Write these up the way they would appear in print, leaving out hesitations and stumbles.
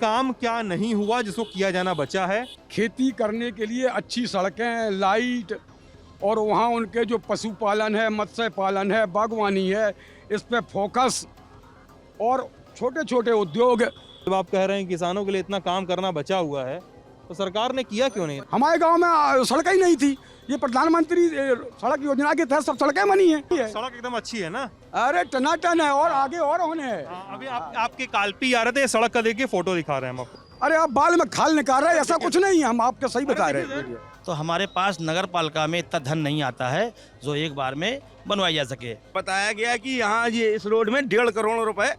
काम क्या नहीं हुआ जिसको किया जाना बचा है? खेती करने के लिए अच्छी सड़कें, लाइट, और वहाँ उनके जो पशुपालन है, मत्स्य पालन है, बागवानी है, इस पे फोकस, और छोटे छोटे उद्योग। जब आप कह रहे हैं किसानों के लिए इतना काम करना बचा हुआ है तो सरकार ने किया क्यों नहीं? हमारे गांव में सड़कें ही नहीं थी। ये प्रधानमंत्री सड़क योजना के तहत सब सड़कें बनी हैं। सड़क एकदम अच्छी है ना? अरे टनाटन है, और आगे और होने है। अभी आपके कालपी आ रहे थे, सड़क का देखिए फोटो दिखा रहे हैं हम आपको। अरे आप बाल में खाल निकाल रहे हैं, ऐसा कुछ नहीं है, हम आपको सही बता रहे हैं। तो हमारे पास नगर पालिका में इतना धन नहीं आता है जो एक बार में बनवाई जा सके। बताया गया कि यहाँ ये इस रोड में 1.5 करोड़ रुपए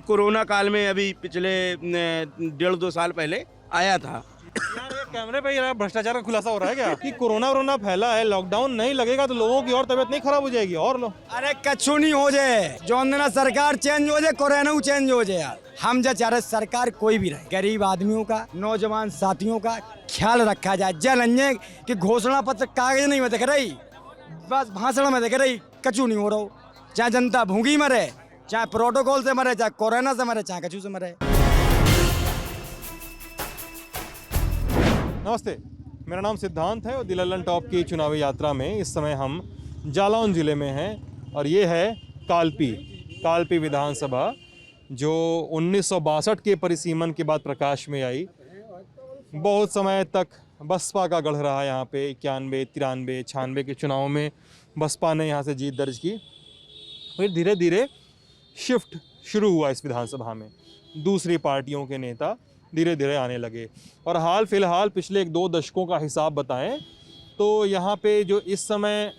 कोरोना काल में अभी पिछले 1.5-2 साल पहले आया था। यार ये कैमरे पे यार भ्रष्टाचार का खुलासा हो रहा है क्या कि कोरोना फैला है, लॉकडाउन नहीं लगेगा तो लोगों की और तबीयत नहीं खराब हो जाएगी? और लो अरे कछु नहीं हो जाए, जो ना सरकार चेंज हो जाए, कोरोना चेंज हो जाए यार। हम जो चाह रहे सरकार कोई भी रहे, गरीब आदमियों का, नौजवान साथियों का ख्याल रखा जाए। जल अन्य की घोषणा पत्र कागज नहीं में दिख रही, बस भाषण में दिख रही, कछु नहीं हो रहा हो। चाहे जनता भूखी मरे, चाहे प्रोटोकॉल से मरे, चाहे कोरोना से मरे, चाहे कछु से मरे। नमस्ते, मेरा नाम सिद्धांत है और दी लल्लन टॉप की चुनावी यात्रा में इस समय हम जालौन ज़िले में हैं और ये है कालपी विधानसभा जो 1962 के परिसीमन के बाद प्रकाश में आई। बहुत समय तक बसपा का गढ़ रहा यहाँ पे। 91, 93, 96 के चुनाव में बसपा ने यहाँ से जीत दर्ज की। फिर धीरे धीरे शिफ्ट शुरू हुआ इस विधानसभा में, दूसरी पार्टियों के नेता धीरे धीरे आने लगे। और हाल फिलहाल पिछले 1-2 दशकों का हिसाब बताएं तो यहाँ पे जो इस समय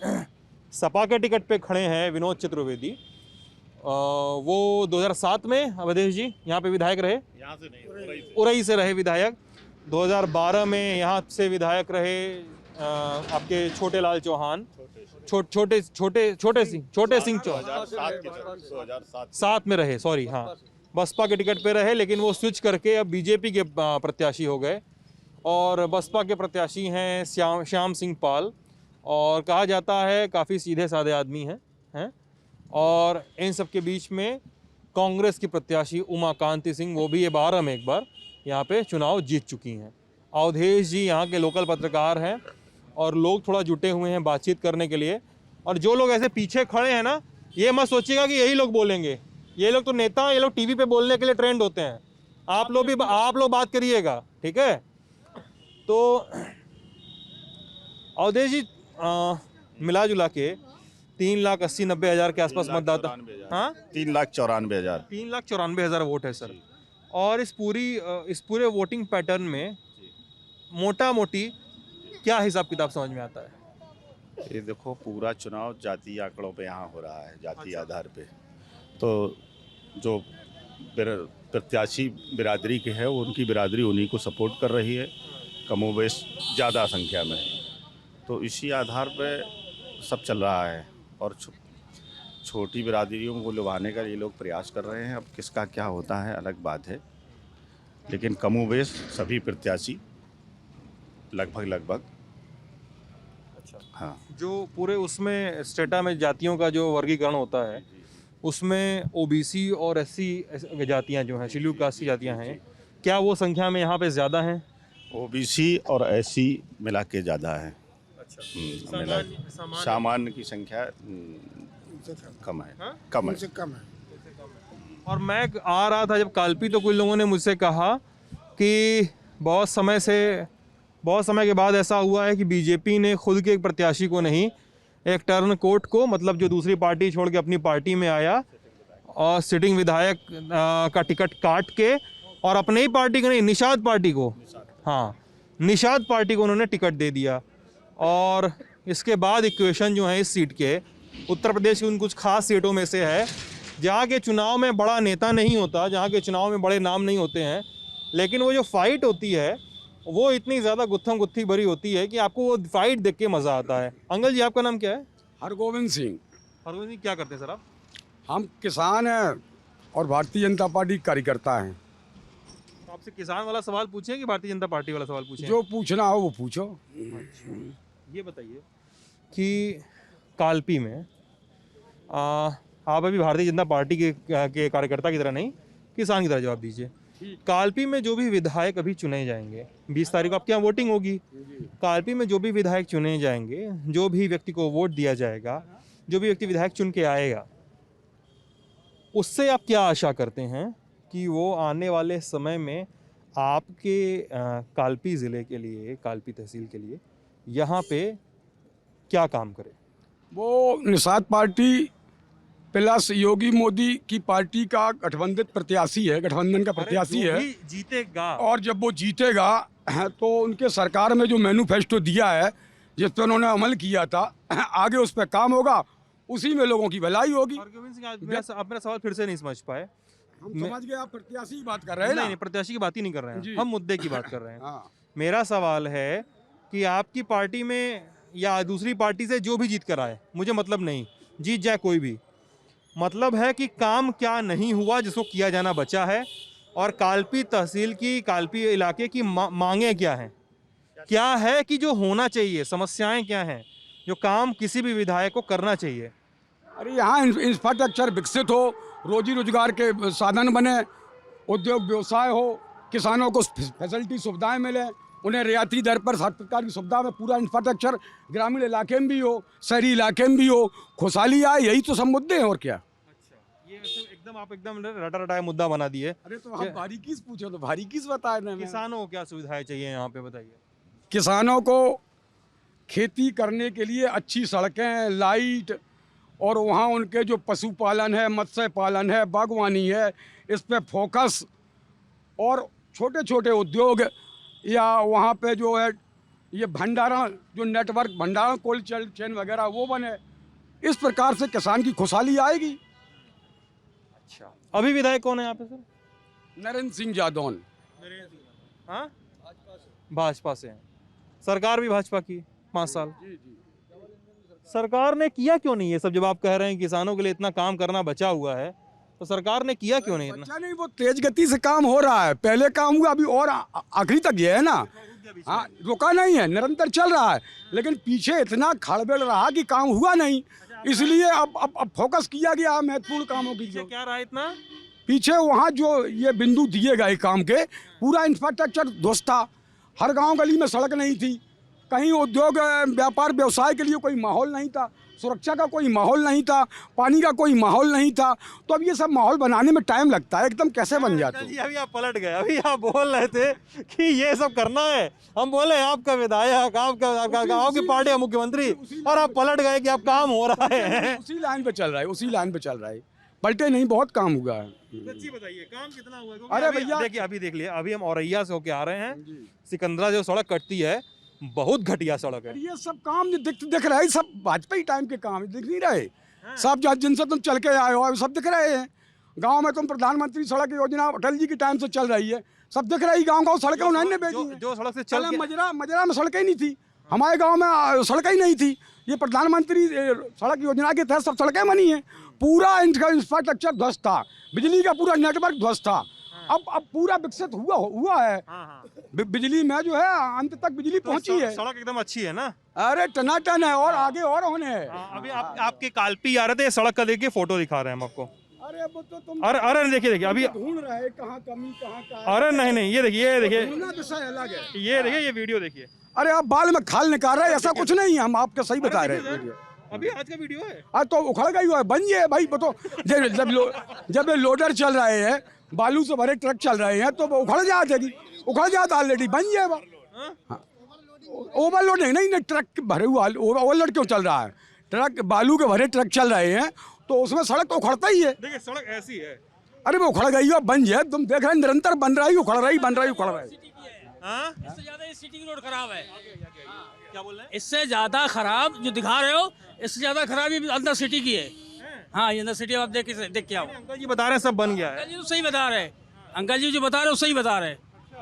सपा के टिकट पे खड़े हैं विनोद चतुर्वेदी, वो 2007 में अवधेश जी यहाँ पे विधायक रहे, यहाँ से नहीं, उरई से रहे विधायक। 2012 में यहाँ से विधायक रहे आपके छोटे लाल चौहान, छोटे सिंह चौहान 2007 में रहे, सॉरी, हाँ, बसपा के टिकट पे रहे, लेकिन वो स्विच करके अब बीजेपी के प्रत्याशी हो गए। और बसपा के प्रत्याशी हैं श्याम सिंह पाल, और कहा जाता है काफ़ी सीधे साधे आदमी हैं। और इन सब के बीच में कांग्रेस की प्रत्याशी उमाकांति सिंह, वो भी ये 12 में एक बार यहाँ पे चुनाव जीत चुकी हैं। अवधेश जी यहाँ के लोकल पत्रकार हैं और लोग थोड़ा जुटे हुए हैं बातचीत करने के लिए। और जो लोग ऐसे पीछे खड़े हैं ना, ये मत सोचिएगा कि यही लोग बोलेंगे, ये लोग तो नेता हैं, ये लोग टीवी पे बोलने के लिए ट्रेंड होते हैं। आप लोग बात करिएगा, ठीक है? तो अवधेश जी, मिला जुला के 3,80,90,000 के आसपास मतदाता, हाँ, 3,94,000 3,94,000 वोट है सर। और इस पूरे वोटिंग पैटर्न में मोटा मोटी क्या हिसाब किताब समझ में आता है? ये देखो, पूरा चुनाव जातीय आंकड़ों पे यहाँ हो रहा है, जातीय आधार पे। तो जो प्रत्याशी बिरादरी के है, उनकी बिरादरी उन्हीं को सपोर्ट कर रही है कमोबेश ज़्यादा संख्या में। तो इसी आधार पे सब चल रहा है और छोटी बिरादरियों को लुभाने का ये लोग प्रयास कर रहे हैं। अब किसका क्या होता है अलग बात है, लेकिन कमोबेश सभी प्रत्याशी लगभग। अच्छा, हाँ, जो पूरे उसमें स्टेटा में जातियों का जो वर्गीकरण होता है, उसमें ओबीसी और एससी जातियां जो हैं, शेड्यूल कास्ट की जातियां हैं, क्या वो संख्या में यहाँ पे ज़्यादा हैं? ओबीसी और एससी मिला के ज़्यादा है। अच्छा, सामान्य की संख्या कम है, हाँ? कम है। और मैं आ रहा था जब कालपी, तो कुछ लोगों ने मुझसे कहा कि बहुत समय के बाद ऐसा हुआ है कि बीजेपी ने खुद के एक प्रत्याशी को नहीं, एक टर्न कोर्ट को, मतलब जो दूसरी पार्टी छोड़ के अपनी पार्टी में आया और सिटिंग विधायक का टिकट काट के, और अपने ही पार्टी को नहीं, निषाद पार्टी को, हाँ, निषाद पार्टी को उन्होंने टिकट दे दिया। और इसके बाद इक्वेशन जो है इस सीट के, उत्तर प्रदेश की उन कुछ खास सीटों में से है जहाँ के चुनाव में बड़ा नेता नहीं होता, जहाँ के चुनाव में बड़े नाम नहीं होते हैं, लेकिन वो जो फाइट होती है वो इतनी ज़्यादा गुत्थम गुत्थी भरी होती है कि आपको वो फाइट देख के मज़ा आता है। अंकल जी, आपका नाम क्या है? हरगोविंद सिंह। हरगोविंद जी, क्या करते हैं सर आप? हम किसान हैं और भारतीय जनता पार्टी कार्यकर्ता हैं। तो आपसे किसान वाला सवाल पूछें कि भारतीय जनता पार्टी वाला सवाल पूछें? जो पूछना हो वो पूछो। ये बताइए कि कालपी में आप अभी भारतीय जनता पार्टी के कार्यकर्ता की तरह नहीं, किसान की तरह जवाब दीजिए कालपी में जो भी विधायक अभी चुने जाएंगे, 20 तारीख को आपके यहाँ वोटिंग होगी, कालपी में जो भी विधायक चुने जाएंगे, जो भी व्यक्ति को वोट दिया जाएगा, जो भी व्यक्ति विधायक चुन के आएगा, उससे आप क्या आशा करते हैं कि वो आने वाले समय में आपके कालपी ज़िले के लिए, कालपी तहसील के लिए यहाँ पे क्या काम करे? वो निषाद पार्टी प्लस योगी मोदी की पार्टी का गठबंधन प्रत्याशी है, गठबंधन का प्रत्याशी है। जीतेगा और जब वो जीतेगा तो उनके सरकार में जो मैनिफेस्टो दिया है, जिस पर उन्होंने अमल किया था, आगे उस पर काम होगा, उसी में लोगों की भलाई होगी। आप मेरा सवाल फिर से नहीं समझ पाए। हम समझ गए, आप प्रत्याशी की बात कर रहे हैं ना? नहीं, प्रत्याशी की बात ही नहीं कर रहे हैं, जी। हम मुद्दे की बात कर रहे हैं। हाँ। मेरा सवाल है कि आपकी पार्टी में या दूसरी पार्टी से जो भी जीत कर आए, मुझे मतलब नहीं, जीत जाए कोई भी, मतलब है कि काम क्या नहीं हुआ जिसको किया जाना बचा है, और कालपी तहसील की, कालपी इलाके की मांगे क्या हैं, क्या है कि जो होना चाहिए, समस्याएं क्या हैं, जो काम किसी भी विधायक को करना चाहिए। अरे यहाँ इंफ्रास्ट्रक्चर विकसित हो, रोजी रोजगार के साधन बने, उद्योग व्यवसाय हो, किसानों को फैसिलिटी सुविधाएं मिले, उन्हें रियायती दर पर हर प्रकार की सुविधा में पूरा इंफ्रास्ट्रक्चर ग्रामीण इलाके में भी हो, शहरी इलाके में भी हो, खुशहाली आए, यही तो सब मुद्दे हैं और क्या। अच्छा, ये एकदम आप एकदम रटा रटाया मुद्दा बना दिए। अरे तो आप बारीकी से पूछो तो बारीकी से बताए ना। किसानों को क्या सुविधाएं चाहिए यहाँ पे, बताइए। किसानों को खेती करने के लिए अच्छी सड़कें, लाइट, और वहाँ उनके जो पशुपालन है, मत्स्य पालन है, बागवानी है, इस पे फोकस, और छोटे छोटे उद्योग, या वहाँ पे जो है ये भंडारण, जो नेटवर्क भंडारण कोल्ड चेन वगैरह वो बने, इस प्रकार से किसान की खुशहाली आएगी। अच्छा, अभी विधायक कौन है यहाँ पे सर? नरेंद्र सिंह जादौन। हाँ, भाजपा से हैं, सरकार भी भाजपा की 5 साल। सरकार ने किया क्यों नहीं ये सब? जब आप कह रहे हैं किसानों के लिए इतना काम करना बचा हुआ है, तो सरकार ने किया क्यों नहीं इतना? अच्छा नहीं, वो तेज गति से काम हो रहा है, पहले काम हुआ, अभी और आखिरी तक ये है ना। हाँ, रुका नहीं है, निरंतर चल रहा है, लेकिन पीछे इतना खड़बड़ रहा कि काम हुआ नहीं, इसलिए अब फोकस किया गया है महत्वपूर्ण कामों की। जो क्या रहा इतना पीछे वहाँ जो ये बिंदु दिए गए काम के, पूरा इंफ्रास्ट्रक्चर ध्वस्त था, हर गांव गली में सड़क नहीं थी, कहीं उद्योग व्यापार व्यवसाय के लिए कोई माहौल नहीं था, सुरक्षा का कोई माहौल नहीं था, पानी का कोई माहौल नहीं था। तो अब ये सब माहौल बनाने में टाइम लगता है, एकदम कैसे बन जाता है। अभी आप पलट गए, अभी आप बोल रहे थे कि ये सब करना है, हम बोले आपका विधायक, आपकी पार्टी का मुख्यमंत्री, और आप पलट गए कि अब काम हो रहा है। उसी लाइन पे चल रहा है, उसी लाइन पे चल रहा है, पलटे नहीं, बहुत काम हुआ है। सच्ची बताइए, काम कितना हुआ है? अरे भैया देखिए, अभी देख लिया, अभी हम औरैया से होके आ रहे हैं, सिकंदरा जो सड़क कटती है, बहुत घटिया सड़क है। ये सब काम जो दिख रहा है, सब वाजपेयी टाइम के काम दिख नहीं रहे, सब जिनसे तुम चल के आए हो सब दिख रहे हैं। गांव में तुम प्रधानमंत्री सड़क योजना अटल जी के टाइम से चल रही है, सब दिख रही, गांव सड़कें उन्होंने भेजी हैं। जो सड़क से चल के मजरा में सड़कें नहीं थी, हमारे गाँव में सड़कें ही नहीं थी, ये प्रधानमंत्री सड़क योजना के तहत सब सड़कें बनी हैं, पूरा इंफ्रास्ट्रक्चर ध्वस्त था, बिजली का पूरा नेटवर्क ध्वस्त था। अब पूरा विकसित हुआ है। बिजली में जो है अंत तक बिजली पहुंची है, सड़क एकदम अच्छी है ना। अरे टनाटन है, और आगे और होने है। अभी आपके कालपी आ रहे थे, सड़क का देखिए, फोटो दिखा रहे हैं हम आपको। अरे वो तो तुम अरे देखिए अभी ढूंढ रहे कहाँ कमी कहाँ का। अरे नहीं, ये देखिए विषय अलग है, ये देखिए, ये वीडियो देखिए। अरे आप बाल में खाल निकाल रहे हैं, ऐसा कुछ नहीं है, हम आपको सही बता रहे हैं। अभी आज का वीडियो है, आज तो उखड़ गई हुआ है, बन ये भाई तो जब ये लोडर चल रहे हैं, बालू से भरे ट्रक चल रहे हैं, तो वो उखड़ जाता ऑलरेडी, बन जाए। ओवरलोड नहीं, ट्रक भरे हुआ ओवरलोड क्यों चल रहा है? ट्रक बालू के भरे ट्रक चल रहे हैं, तो उसमें सड़क तो उखड़ता ही है। देखिए सड़क ऐसी है। अरे वो उखड़ गई है, बन जाए, तुम देख रहे हैं निरंतर बन रही, उखड़ रही, बन रही, उखड़ रही। इससे ज्यादा ये सिटी की रोड खराब है। क्या बोल रहे हैं? इससे ज्यादा खराब जो दिखा रहे हो, इससे ज्यादा खराबी अंदर सिटी की है। हाँ, ये अंदर सिटी आप देख के आओ। अंकल जी बता रहे हैं सब बन गया है। अंकल जी तो सही बता रहे हैं, अंकल जी जो बता रहे हो सही बता रहे हैं।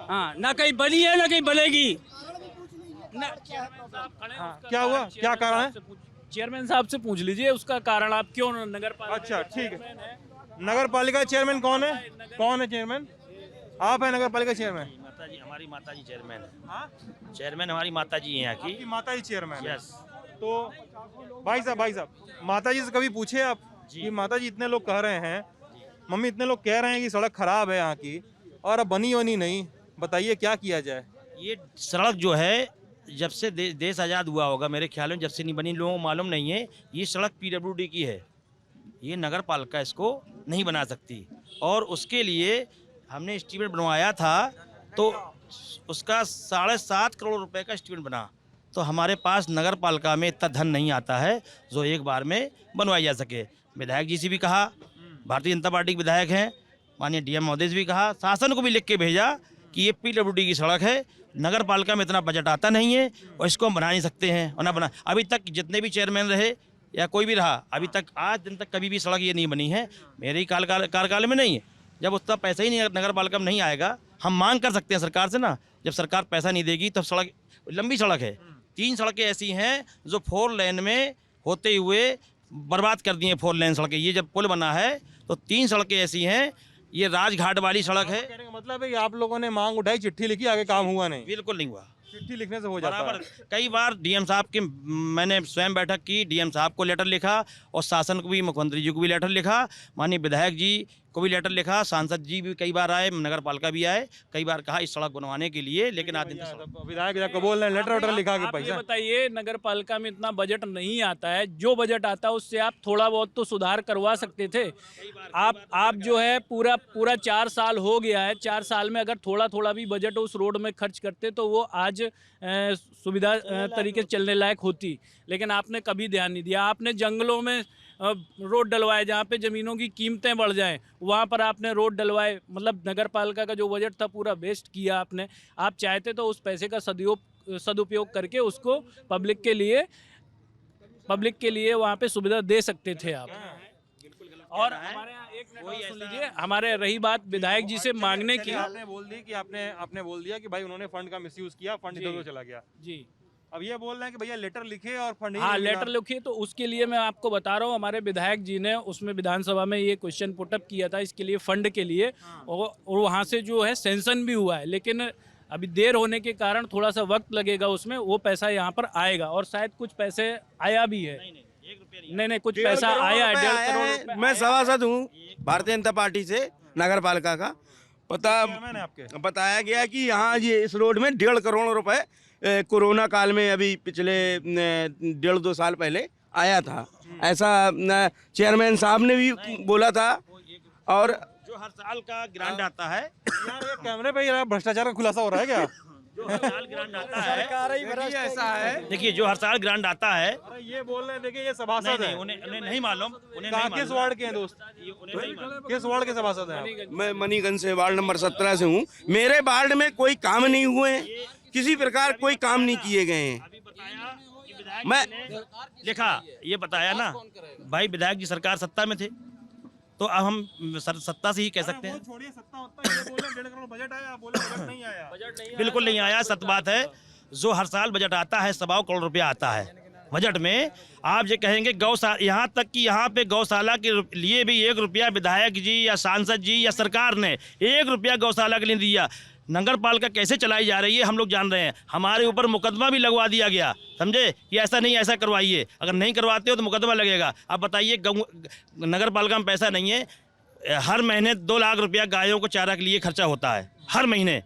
हाँ, ना कहीं बनी है ना कहीं बनेगी। क्या हुआ, क्या कारण है? चेयरमैन साहब से पूछ लीजिए उसका कारण, आप क्यों नगर पालिका। अच्छा ठीक है, नगर पालिका चेयरमैन कौन है? कौन है चेयरमैन? आप है नगर पालिका चेयरमैन? माताजी, हमारी माताजी चेयरमैन है। चेयरमैन हमारी माताजी हैं यहाँ की। आपकी माता जी चेयरमैन है। यस। तो भाई साहब माता जी से कभी पूछे आप कि माता जी इतने लोग कह रहे हैं, मम्मी इतने लोग कह रहे हैं कि सड़क खराब है यहाँ की, और अब बनी होनी नहीं, बताइए क्या किया जाए। ये सड़क जो है जब से देश आज़ाद हुआ होगा मेरे ख्याल में, जब से नहीं बनी लोगों को मालूम नहीं है। ये सड़क पीडब्ल्यूडी की है, ये नगर पालिका इसको नहीं बना सकती। और उसके लिए हमने एस्टीमेट बनवाया था तो उसका 7.5 करोड़ रुपए का एस्टीमेट बना। तो हमारे पास नगर पालिका में इतना धन नहीं आता है जो एक बार में बनवाई जा सके। विधायक जी से भी कहा, भारतीय जनता पार्टी के विधायक हैं, माननीय डीएम महोदय से भी कहा, शासन को भी लिख के भेजा कि ये पीडब्ल्यूडी की सड़क है, नगर पालिका में इतना बजट आता नहीं है और इसको हम बना नहीं सकते हैं और ना बना। अभी तक जितने भी चेयरमैन रहे या कोई भी रहा, अभी तक आज दिन तक कभी भी सड़क ये नहीं बनी है। मेरे ही कार्यकाल में नहीं है। जब उतना पैसा ही नहीं नगर पालिका में नहीं आएगा, हम मांग कर सकते हैं सरकार से ना। जब सरकार पैसा नहीं देगी तब सड़क, लंबी सड़क है, 3 सड़कें ऐसी हैं जो 4 लेन में होते हुए बर्बाद कर दिए 4 लेन सड़कें। ये जब पुल बना है तो 3 सड़कें ऐसी हैं। ये राजघाट वाली सड़क है। कहने का मतलब है कि आप लोगों ने मांग उठाई, चिट्ठी लिखी, आगे काम हुआ नहीं। बिल्कुल नहीं हुआ। चिट्ठी लिखने से हो जाता है। बराबर कई बार डीएम साहब की मैंने स्वयं बैठक की, डीएम साहब को लेटर लिखा और शासन को भी, मुख्यमंत्री जी को भी लेटर लिखा, माननीय विधायक जी को भी लेटर लिखा, सांसद जी भी कई बार आए, नगर पालिका भी आए, कई बार कहा इस सड़क बनवाने के लिए, लेकिन आज दिन तक विधायक को बोल रहे हैं लेटर वेटर लिखा के आप ये पैसा। बताइए, नगर पालिका में इतना बजट नहीं आता है, जो बजट आता है उससे आप थोड़ा बहुत तो सुधार करवा सकते थे। आप जो है पूरा 4 साल हो गया है, 4 साल में अगर थोड़ा थोड़ा भी बजट उस रोड में खर्च करते तो वो आज सुविधा तरीके से चलने लायक होती। लेकिन आपने कभी ध्यान नहीं दिया। आपने जंगलों में रोड डलवाए, जहाँ पे ज़मीनों की कीमतें बढ़ जाएं वहाँ पर आपने रोड डलवाए। मतलब नगर पालिका का जो बजट था पूरा वेस्ट किया आपने। आप चाहते तो उस पैसे का सदुपयोग करके उसको पब्लिक के लिए वहाँ पे सुविधा दे सकते थे आप। और हमारे यहाँ एक मिनट सुन लीजिए, हमारे रही बात विधायक जी से मांगने की। आपने बोल दी कि आपने बोल दिया कि भाई उन्होंने फंड का मिसयूज किया, फंड इधर उधर चला गया जी। अब ये बोल रहे हैं कि भैया लेटर लिखे और फंड ही हाँ, नहीं मिला। लेटर लिखिए। तो उसके लिए मैं आपको बता रहा हूँ, हमारे विधायक जी ने उसमें विधानसभा में ये क्वेश्चन पुटअप किया था इसके लिए, फंड के लिए। और वहाँ से जो है सेंशन भी हुआ है, लेकिन अभी देर होने के कारण थोड़ा सा वक्त लगेगा उसमें। वो पैसा यहाँ पर आएगा और शायद कुछ पैसे आया भी है। नहीं, कुछ पैसा आया है, 1.5 करोड़ रुपए। मैं सभासद हूँ भारतीय जनता पार्टी से नगर पालिका का। मैंने आपके बताया गया कि यहाँ ये इस रोड में 1.5 करोड़ रुपए कोरोना काल में अभी पिछले 1.5-2 साल पहले आया था। ऐसा चेयरमैन साहब ने भी बोला था। और जो हर साल का ग्रांट आता है, यार ये कैमरे पे ही भ्रष्टाचार का खुलासा हो रहा है क्या? जो हर साल ग्रांट आता है, ऐसा है। देखिए जो हर साल ग्रांट आता है, अरे ये बोल रहे हैं, देखिए ये सभासद है। उन्हें नहीं मालूम, उन्हें कहाँ, नहीं किस मालूम। वार्ड के हैं दोस्त? उन्हें नहीं मालूम। किस वार्ड के सभासद हैं आप? मैं मनीगंज से वार्ड नंबर 17 से हूँ। मेरे वार्ड में कोई काम नहीं हुए हैं, किसी प्रकार कोई काम नहीं किए गए हैं। अभी बताया कि विधायक मैं- जी ने लिखा, ये बताया ना भाई, विधायक जी सरकार सत्ता में थे तो अब हम सत्ता से ही कह सकते हैं। छोड़िए सत्ता होता है, ये बोल रहे हैं 1.5 करोड़ बजट आया, आप बोल रहे हैं बजट नहीं आया। बिल्कुल नहीं आया, सत्य बात है। जो हर साल बजट आता है 1.25 करोड़ रुपया आता है बजट में। आप ये कहेंगे गौशाला, यहाँ तक कि यहाँ पे गौशाला के लिए भी 1 रुपया विधायक जी या सांसद जी या सरकार ने 1 रुपया गौशाला के लिए दिया। नगर पालिका कैसे चलाई जा रही है हम लोग जान रहे हैं। हमारे ऊपर मुकदमा भी लगवा दिया गया, समझे, कि ऐसा नहीं, ऐसा करवाइए, अगर नहीं करवाते हो तो मुकदमा लगेगा। अब बताइए नगर पालिका में पैसा नहीं है, हर महीने 2 लाख रुपया गायों को चारा के लिए खर्चा होता है हर महीने।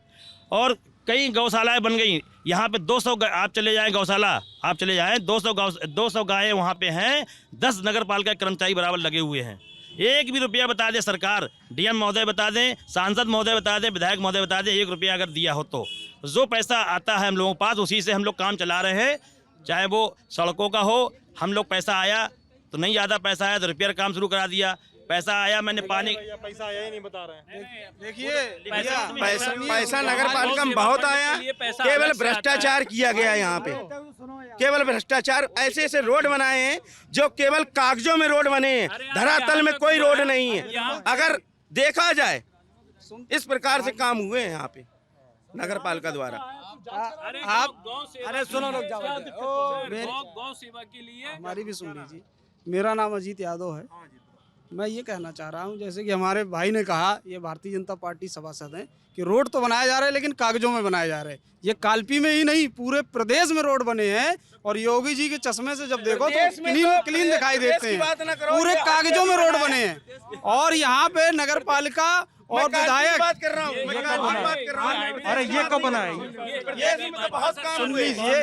और कई गौशालाएं बन गई यहाँ पे। 200 आप चले जाएं गौशाला, आप चले जाएं 200 गायें वहाँ पे हैं, 10 नगर पालिका कर्मचारी बराबर लगे हुए हैं। 1 भी रुपया बता दे सरकार, डीएम महोदय बता दें, सांसद महोदय बता दें, विधायक महोदय बता दें, 1 रुपया अगर दिया हो तो जो पैसा आता है हम लोगों के पास उसी से हम लोग काम चला रहे हैं। चाहे वो सड़कों का हो, हम लोग पैसा आया तो नहीं, ज़्यादा पैसा आया तो रिपेयर काम शुरू करा दिया। पैसा आया, मैंने पानी, पैसा आया ही नहीं बता रहे हैं। देखिए पैसा नगर पालिका में बहुत आया, केवल भ्रष्टाचार किया गया यहाँ पे। केवल भ्रष्टाचार, ऐसे ऐसे रोड बनाए हैं जो केवल कागजों में रोड बने हैं, धरातल में कोई रोड नहीं है। अगर देखा जाए इस प्रकार से काम हुए हैं यहाँ पे नगर पालिका द्वारा। आप अरे सुनो, रुक जाओ। गौ सेवा के लिए हमारी भी सुन लीजिए। मेरा नाम अजीत यादव है। मैं ये कहना चाह रहा हूँ, जैसे कि हमारे भाई ने कहा, ये भारतीय जनता पार्टी सभासद हैं, कि रोड तो बनाए जा रहे हैं लेकिन कागजों में बनाए जा रहे हैं। ये कालपी में ही नहीं, पूरे प्रदेश में रोड बने हैं। और योगी जी के चश्मे से जब देखो तो क्लीन दिखाई देते हैं, पूरे कागजों में रोड बने हैं। और यहाँ पे नगर पालिका और विधायक बात कर रहा हूँ, मैं काल्पनिक बात कर रहा हूँ। अरे ये कब बना है? ये इसमें तो बहुत काम सुन हुए। लीजिए,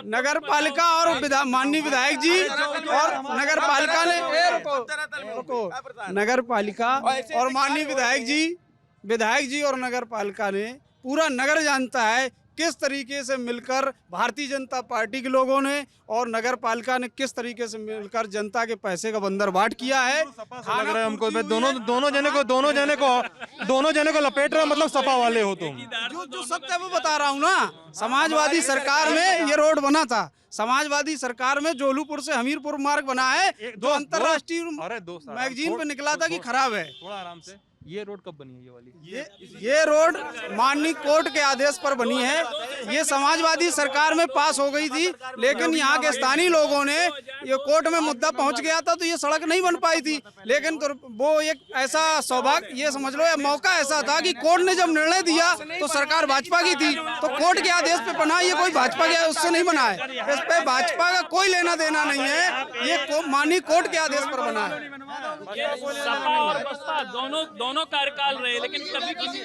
नगर पालिका और माननीय विधायक जी और नगर पालिका ने नगर पालिका और माननीय विधायक जी और नगर पालिका ने पूरा नगर जानता है किस तरीके से मिलकर भारतीय जनता पार्टी के लोगों ने और नगर पालिका ने किस तरीके से मिलकर जनता के पैसे का बंदरबाट किया है। लग रहा है हमको दोनों जने को लपेट रहे हो, मतलब सपा वाले हो तुम। जो सत्य है वो बता रहा हूँ ना। समाजवादी सरकार में ये रोड बना था, समाजवादी सरकार में जोलूपुर से हमीरपुर मार्ग बना है, जो अंतरराष्ट्रीय मैगजीन पे निकला था कि खराब है। थोड़ा आराम से, ये रोड कब बनी है ये वाली? ये रोड माननीय कोर्ट के आदेश पर बनी है। ये समाजवादी सरकार में पास हो गई थी, लेकिन यहाँ के स्थानीय लोगों ने ये कोर्ट में मुद्दा पहुंच गया था तो ये सड़क नहीं बन पाई थी। लेकिन तो वो एक ऐसा सौभाग्य, ये समझ लो, मौका ऐसा था कि कोर्ट ने जब निर्णय दिया तो सरकार भाजपा की थी, तो कोर्ट के आदेश पे बना। ये कोई भाजपा के उससे नहीं बना है, इस पे भाजपा का कोई लेना देना नहीं है। ये माननीय कोर्ट के आदेश पर बना है। सपा और बसपा दोनों कार्यकाल रहे, लेकिन कभी किसी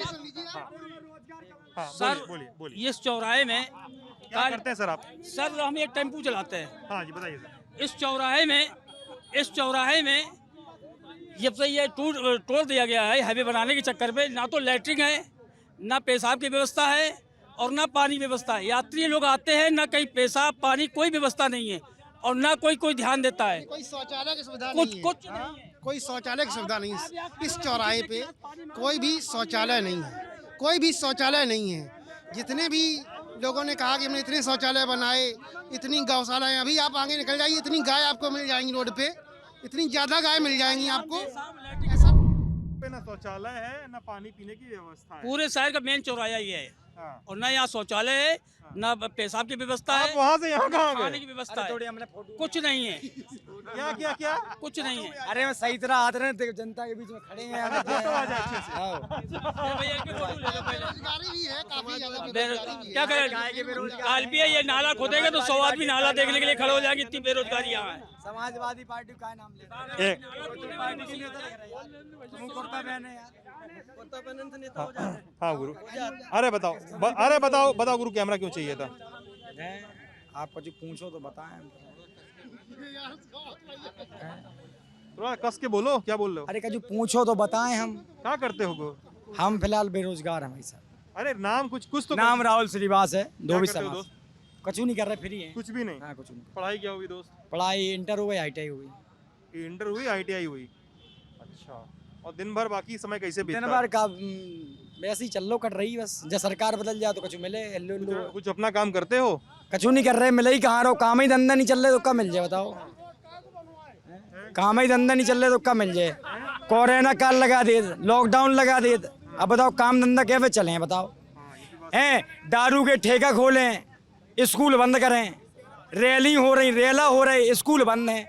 बोलिए इस चौराहे में क्या करते हैं सर आप? सर हम एक टेम्पू चलाते हैं। हाँ जी बताइए सर। इस चौराहे में जब से ये तोड़ दिया गया है हाईवे बनाने के चक्कर में, ना तो लैट्रिन है, ना पेशाब की व्यवस्था है और ना पानी व्यवस्था है। यात्री लोग आते हैं, ना कहीं पेशाब पानी कोई व्यवस्था नहीं है और ना कोई ध्यान देता है। कोई शौचालय की सुविधा नहीं है, कोई शौचालय की सुविधा नहीं है। इस चौराहे पे कोई भी शौचालय नहीं है, कोई भी शौचालय नहीं है। जितने भी लोगों ने कहा कि हमने इतने शौचालय बनाए, इतनी गौशाला है, अभी आप आगे निकल जाइए, इतनी गाय आपको मिल जाएंगी रोड पे, इतनी ज्यादा गाय मिल जाएंगी आपको। ऐसा ना शौचालय है ना पानी पीने की व्यवस्था है। पूरे शहर का मेन चौराहा ये है। हाँ। और ना यहाँ शौचालय है, ना पेशाब की व्यवस्था है, वहाँ से यहाँ कहाँ खाने गए? की व्यवस्था है, कुछ नहीं है। क्या कुछ नहीं है। अरे मैं सही तरह आते रहे जनता के बीच में खड़े हैं। बेरोजगारी भी है, काफी ज्यादा बेरोजगारी भी है। क्या करें, कालपी है, ये नाला खोदेगा तो 100 आदमी नाला देखने के लिए खड़े हो जाएंगे, इतनी बेरोजगारी यहाँ है। समाजवादी पार्टी का नाम ले हाँ गुरु, अरे बताओ गुरु, कैमरा क्यों चाहिए था? आपको जो पूछो तो बताएं। थोड़ा कस के बोलो, क्या बोल रहे हो? अरे का जो पूछो तो बताएं। हम क्या करते हो गो? हम फिलहाल बेरोजगार हैं भाई साहब। अरे नाम कुछ तो नाम राहुल श्रीवास है, क्या धोबी करते हो समाज। दोस्त? कुछ नहीं कर रहे, फ्री है। कुछ भी नहीं। हाँ कुछ नहीं। पढ़ाई क्या हुई दोस्त? पढ़ाई इंटर हो गई, ITI हो गई। इंटर हुई, ITI हुई। अच्छा, और दिन भर बाकी समय कैसे बीतता दिन है? भर का वैसे ही चल कट रही बस। जब सरकार बदल जाए तो कुछ मिले। कुछ अपना काम करते हो? कछु नहीं कर रहे, मिले ही कहाँ रहो। काम ही धंधा नहीं चल रहे तो कब मिल जाए बताओ? काम ही धंधा नहीं चल रहे तो कब मिल जाए? कोरोना काल लगा दे, लॉकडाउन लगा दे, अब बताओ काम धंधा कैसे चले बताओ? हैं, दारू के ठेका खोलें, स्कूल बंद करें, रैली हो रही, रेला हो रही, स्कूल बंद है,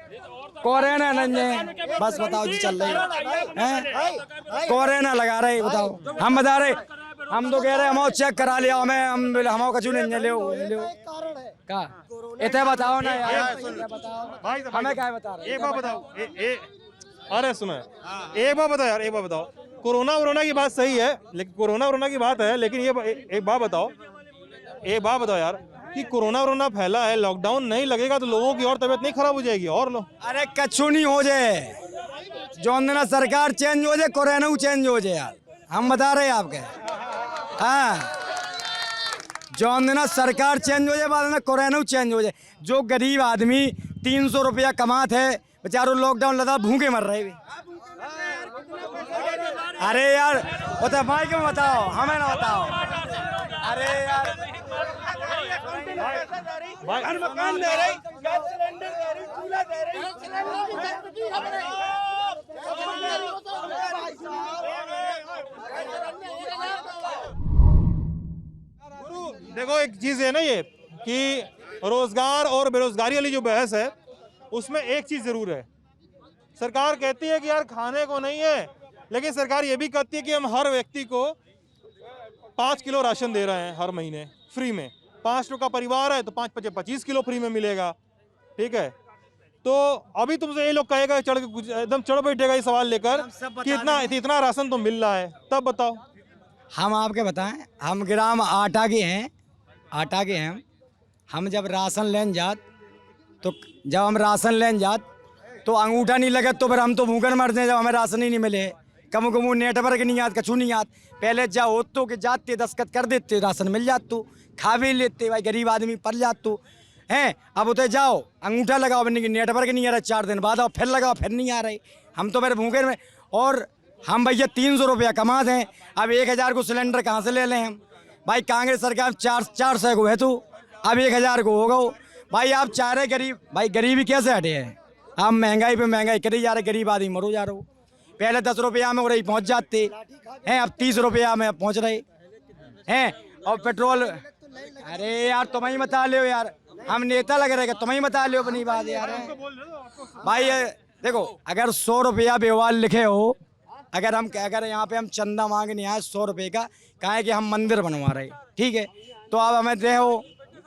कोरोना नहीं है, बस बताओ जी चल रही है। कोरोना लगा रहे बताओ, हम बता रहे, हम तो कह रहे हम चेक करा लिया, हम कछु नहीं ले का इतने बताओ ना यार, बताओ हमें क्या बता रहे? एक बात बताओ, अरे सुनो, एक बात बताओ यार, एक बात बताओ। कोरोना की बात सही है, लेकिन कोरोना की बात है, लेकिन ये एक बात बताओ यार कि कोरोना फैला है, लॉकडाउन नहीं लगेगा तो लोगों की और तबीयत नहीं खराब हो जाएगी? और लो, अरे कछु नहीं हो जाए, जो ना सरकार चेंज हो जाए, कोरोना चेंज हो जाए यार, हम बता रहे हैं आपके। हाँ, जो ना सरकार चेंज हो जाए, बाद में कोरोना चेंज हो जाए। जो गरीब आदमी 300 रुपया कमाते है, बेचारों लॉकडाउन लगा भूखे मर रहे। अरे यार वो तो भाई क्यों बताओ, हमें ना बताओ। अरे यार मकान दे रही, गैस सिलेंडर दे रही, चूल्हा दे रही। देखो एक चीज है ना ये कि रोजगार और बेरोजगारी वाली जो बहस है, उसमें एक चीज जरूर है। सरकार कहती है कि यार खाने को नहीं है, लेकिन सरकार ये भी कहती है कि हम हर व्यक्ति को 5 किलो राशन दे रहे हैं हर महीने फ्री में। 5 लोग का परिवार है तो 5 5 25 किलो फ्री में मिलेगा, ठीक है। तो अभी तुमसे ये लोग कहेगा चढ़ के एकदम चढ़ बैठेगा ये सवाल लेकर कि इतना राशन तो मिल रहा है, तब बताओ। हम आपके बताएं, हम ग्राम आटा के हैं, हम जब राशन लेन जात तो अंगूठा नहीं लगे तो फिर हम तो भूखन मर जाए जब हमें राशन ही नहीं मिले। कमू नेटवर्क नहीं आत, कछू नहीं आत। पहले जाओ तो के जाते दस्खत कर देते, राशन मिल जात तो खा भी लेते, भाई गरीब आदमी पल जात तो हैं। अब उतरे जाओ अंगूठा लगाओ, नेटवर्क नहीं आ रहा, 4 दिन बाद आओ फिर लगाओ, फिर नहीं आ रही। हम तो मेरे भूखे में, और हम भैया 300 रुपया कमाते हैं, अब 1000 को सिलेंडर कहाँ से ले लें हम? भाई कांग्रेस सरकार 400 को है तो अब 1000 को होगा भाई। आप चाह रहे गरीब, भाई गरीबी कैसे हटे हैं? आप महंगाई पे महंगाई करी जा रहे, गरीब आदमी मरो जा रहे हो। पहले 10 रुपया में उड़े पहुँच जाते हैं, अब 30 रुपया में पहुँच रहे हैं। और पेट्रोल, अरे यार तुम ही बता लो यार, हम नेता लग रहे, तुम ही बता लो अपनी बात यार। भाई देखो, अगर 100 रुपया व्यवहार लिखे हो, अगर यहाँ पे हम चंदा मांगने आए 100 रुपये का, कहा है कि हम मंदिर बनवा रहे, ठीक है, तो आप हमें दे हो,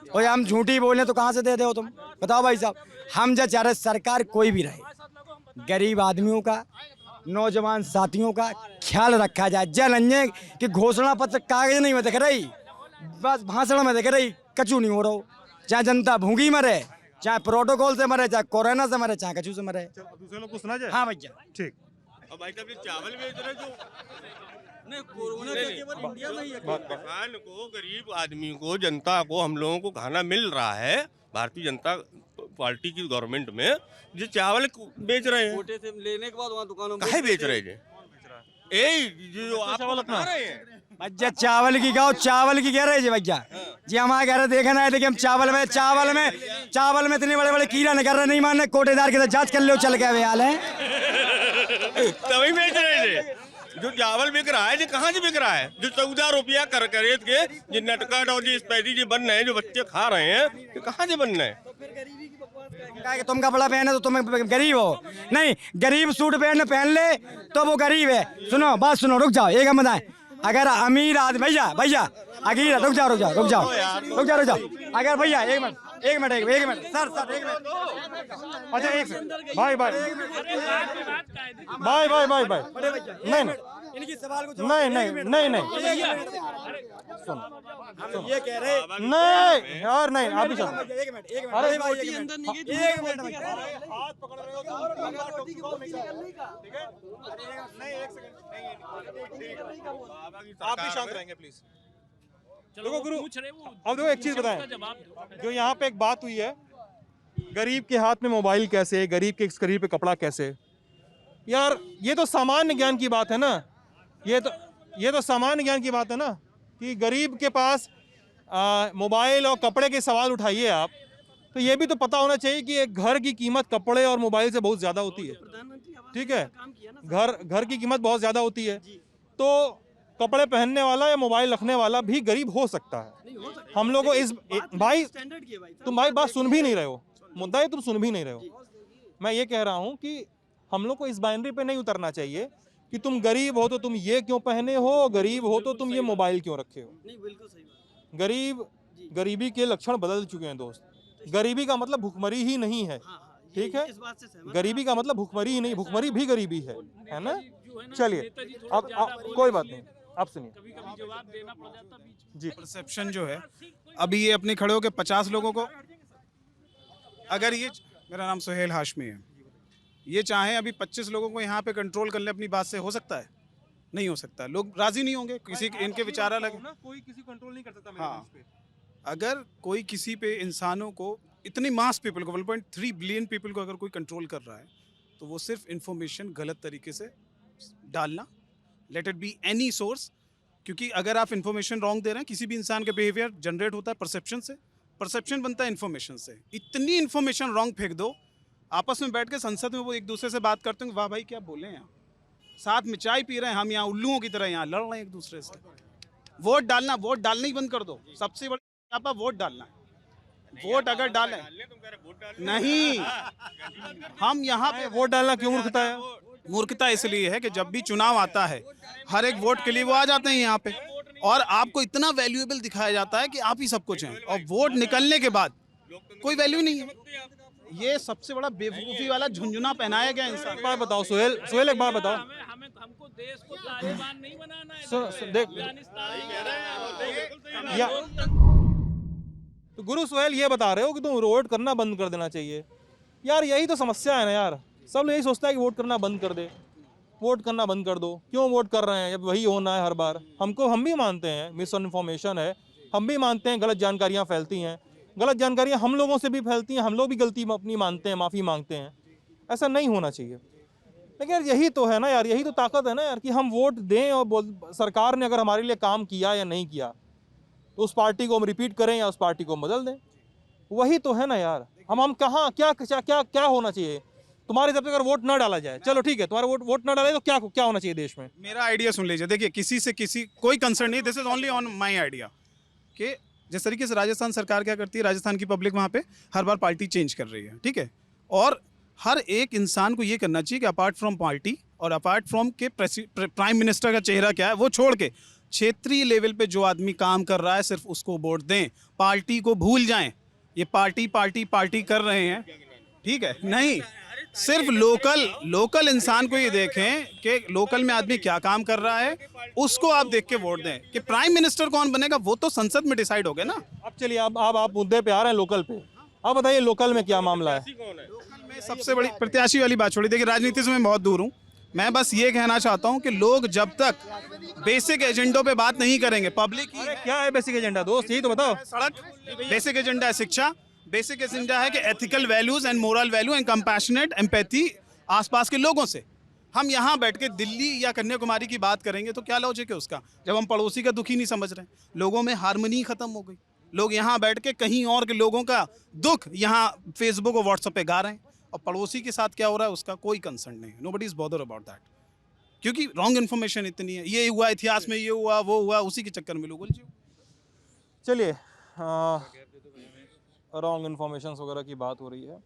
और हम झूठी बोले तो कहाँ से दे हो तुम बताओ भाई साहब। हम जो चाह रहे सरकार कोई भी रहे, गरीब आदमियों का, नौजवान साथियों का ख्याल रखा जाए। जल कि घोषणा पत्र कागज नहीं में दिख रही, बस भाषण में दिख रही, कचू नहीं हो रहा हो। चाहे जनता भूखी मरे, चाहे प्रोटोकॉल से मरे, चाहे कोरोना से मरे, चाहे कचू से मरे। दूसरे लोग को सुना जाए। हाँ भैया ठीक। अब भाई कभी चावल बेच रहे जो किसान को, गरीब आदमी को, जनता को, हम लोगों को खाना मिल रहा है भारतीय जनता पार्टी की गवर्नमेंट में, जो चावल बेच रहे हैं कोटे से लेने के बाद वहाँ दुकानों काहे बेच रहे हैं? जो आप चावल अपना रहे हैं भैया, चावल की गाँव चावल की कह रहे जी भैया जी। हमारे कह रहे देखना है, देखिए हम चावल में इतने बड़े बड़े कीड़ा निकल रहे, नहीं मानने कोटेदार के साथ जांच कर लो, चल गए वे हाल है। तभी बेच रहे थे। जो चावल बिक रहा है, जो कहाँ से बिक रहा है? जो 14 रुपया कर खरीद के जो नटकट और जो स्पैदी जो बन रहे हैं, जो बच्चे खा रहे हैं, तो कहाँ से बन रहे हैं? तुम कपड़ा पहने तो तुम गरीब हो, नहीं गरीब सूट पहन ले तो वो गरीब है। सुनो बात सुनो, रुक जाओ, एक हम बताएं, अगर अमीर आदमी, भैया अगर रुक जाओ, अगर भैया एक मिनट सर एक मिनट, अच्छा एक मिनट भाई नहीं इनकी सवाल को नहीं सुन ये कह रहे नहीं और नहीं, आप ही एक मिनट अरे हाथ पकड़ रहे हो ठीक है, नहीं एक सेकंड, आप भी शांत रहेंगे प्लीज। देखो गुरु, अब देखो एक चीज बताएं, जो यहाँ पे एक बात हुई है, गरीब के हाथ में मोबाइल कैसे, गरीब के शरीर पे कपड़ा कैसे, यार ये तो सामान्य ज्ञान की बात है ना, ये तो सामान्य ज्ञान की बात है ना, कि गरीब के पास मोबाइल और कपड़े के सवाल उठाइए आप, तो ये भी तो पता होना चाहिए कि एक घर की कीमत कपड़े और मोबाइल से बहुत ज़्यादा होती है, ठीक है, घर की कीमत बहुत ज़्यादा होती है। तो कपड़े पहनने वाला या मोबाइल रखने वाला भी गरीब हो सकता है। हम लोगों को इस भाई तुम भाई बात सुन भी नहीं रहे हो, मुद्दा है तुम सुन भी नहीं रहे हो। मैं ये कह रहा हूँ कि हम लोग को इस बाइनरी पे नहीं उतरना चाहिए कि तुम गरीब हो तो तुम ये क्यों पहने हो, गरीब हो तो तुम ये मोबाइल क्यों रखे हो। नहीं बिल्कुल सही। गरीबी के लक्षण बदल चुके हैं दोस्त। गरीबी का मतलब भुखमरी ही नहीं है, ठीक है, गरीबी का मतलब भुखमरी ही नहीं, भुखमरी भी गरीबी है ना। चलिए अब कोई बात नहीं, आप सुनिए जी। परसेप्शन जो है, अभी ये अपने खड़े होकर 50 लोगों को, अगर ये, मेरा नाम सुहेल हाशमी है, ये चाहे अभी 25 लोगों को यहाँ पे कंट्रोल कर ले अपनी बात से, हो सकता है? नहीं हो सकता, लोग राजी नहीं होंगे, किसी इनके विचार अलग है, कोई किसी कंट्रोल नहीं कर सकता। हाँ, अगर कोई किसी पे इंसानों को, इतनी मास पीपल को, 1.3 बिलियन पीपल को अगर कोई कंट्रोल कर रहा है, तो वो सिर्फ इंफॉर्मेशन गलत तरीके से डालना, let it be any source, क्योंकि अगर आप इन्फॉर्मेशन रॉन्ग दे रहे हैं, किसी भी इंसान का बिहेवियर जनरेट होता है परसेप्शन से, परसेप्शन बनता है इन्फॉर्मेशन से। इतनी इन्फॉर्मेशन रॉन्ग फेंक दो, आपस में बैठ के संसद में वो एक दूसरे से बात करते हैं, वाह भाई क्या बोले हैं, साथ में चाय पी रहे हैं, हम यहाँ उल्लुओं की तरह यहाँ लड़ रहे हैं एक दूसरे से। वोट डालना ही बंद कर दो, सबसे बड़ी आप वोट डालना है। वोट अगर डालें नहीं, हम यहाँ पे वोट डालना क्यों मूर्खता है? मूर्खता इसलिए है कि जब भी चुनाव आता है, हर एक वोट के लिए वो आ जाते हैं यहाँ पे, और आपको इतना वैल्यूएबल दिखाया जाता है कि आप ही सब कुछ हैं, और वोट निकलने के बाद कोई वैल्यू नहीं है। ये सबसे बड़ा बेवकूफ़ी वाला झुंझुना पहनाया गया इंसान। एक बात बताओ सुहेल, सुहेल एक बात बताओ। हमको देश को तालिबान नहीं बनाना है। देख या तो गुरु सुहेल ये बता रहे हो कि तुम वोट करना बंद कर देना चाहिए। यार यही तो समस्या है ना यार, सब लोग यही सोचता है कि वोट करना बंद कर दे, वोट करना बंद कर दो। क्यों वोट कर रहे हैं जब वही होना है हर बार? हम भी मानते हैं मिस इन्फॉर्मेशन है, हम भी मानते हैं गलत जानकारियाँ फैलती हैं, गलत जानकारियाँ हम लोगों से भी फैलती हैं, हम लोग भी गलती अपनी मानते हैं, माफ़ी मांगते हैं। ऐसा नहीं होना चाहिए। लेकिन यार यही तो है ना यार, यही तो ताकत है ना यार कि हम वोट दें और सरकार ने अगर हमारे लिए काम किया या नहीं किया तो उस पार्टी को हम रिपीट करें या उस पार्टी को बदल दें। वही तो है ना यार। हम कहाँ क्या क्या क्या क्या होना चाहिए तुम्हारे हिसाब से? अगर वोट ना डाला जाए, चलो ठीक है, तुम्हारा वोट ना डाले तो क्या क्या होना चाहिए देश में? मेरा आइडिया सुन लीजिए। देखिए, किसी से किसी कोई कंसर्न नहीं, this is only on my idea कि जिस तरीके से राजस्थान सरकार क्या करती है, राजस्थान की पब्लिक वहाँ पे हर बार पार्टी चेंज कर रही है, ठीक है। और हर एक इंसान को ये करना चाहिए कि अपार्ट फ्रॉम पार्टी और अपार्ट फ्रॉम के प्राइम मिनिस्टर का चेहरा क्या है वो छोड़ के क्षेत्रीय लेवल पे जो आदमी काम कर रहा है सिर्फ उसको वोट दें, पार्टी को भूल जाएं। ये पार्टी पार्टी पार्टी कर रहे हैं, ठीक है, नहीं, सिर्फ लोकल इंसान को ये देखें कि लोकल में आदमी क्या काम कर रहा है, उसको आप देख के वोट दें। कि प्राइम मिनिस्टर कौन बनेगा वो तो संसद में डिसाइड हो गया ना। अब चलिए अब आप मुद्दे पे आ रहे हैं, लोकल पे। अब बताइए लोकल में क्या मामला है? लोकल में सबसे बड़ी प्रत्याशी वाली बात छोड़ी। देखिए, राजनीति से मैं बहुत दूर हूँ। मैं बस ये कहना चाहता हूँ कि लोग जब तक बेसिक एजेंडों पे बात नहीं करेंगे, पब्लिक क्या है बेसिक एजेंडा दोस्त, यही तो बताओ। सड़क, बेसिक एजेंडा है शिक्षा, बेसिक एजेंडा है कि ethical values and moral value and compassionate empathy आसपास के लोगों से। हम यहाँ बैठ के दिल्ली या कन्याकुमारी की बात करेंगे तो क्या लॉजिक है उसका, जब हम पड़ोसी का दुख ही नहीं समझ रहे। लोगों में हार्मनी खत्म हो गई। लोग यहाँ बैठ के कहीं और के लोगों का दुख यहाँ फेसबुक और व्हाट्सएप पे गा रहे हैं, और पड़ोसी के साथ क्या हो रहा है उसका कोई कंसर्न नहीं है। Nobody is bother about that, क्योंकि रॉन्ग इन्फॉर्मेशन इतनी है, ये हुआ इतिहास में, ये हुआ वो हुआ, उसी के चक्कर में लोग उलझे। चलिए रॉन्ग इन्फॉर्मेशन वगैरह की बात हो रही है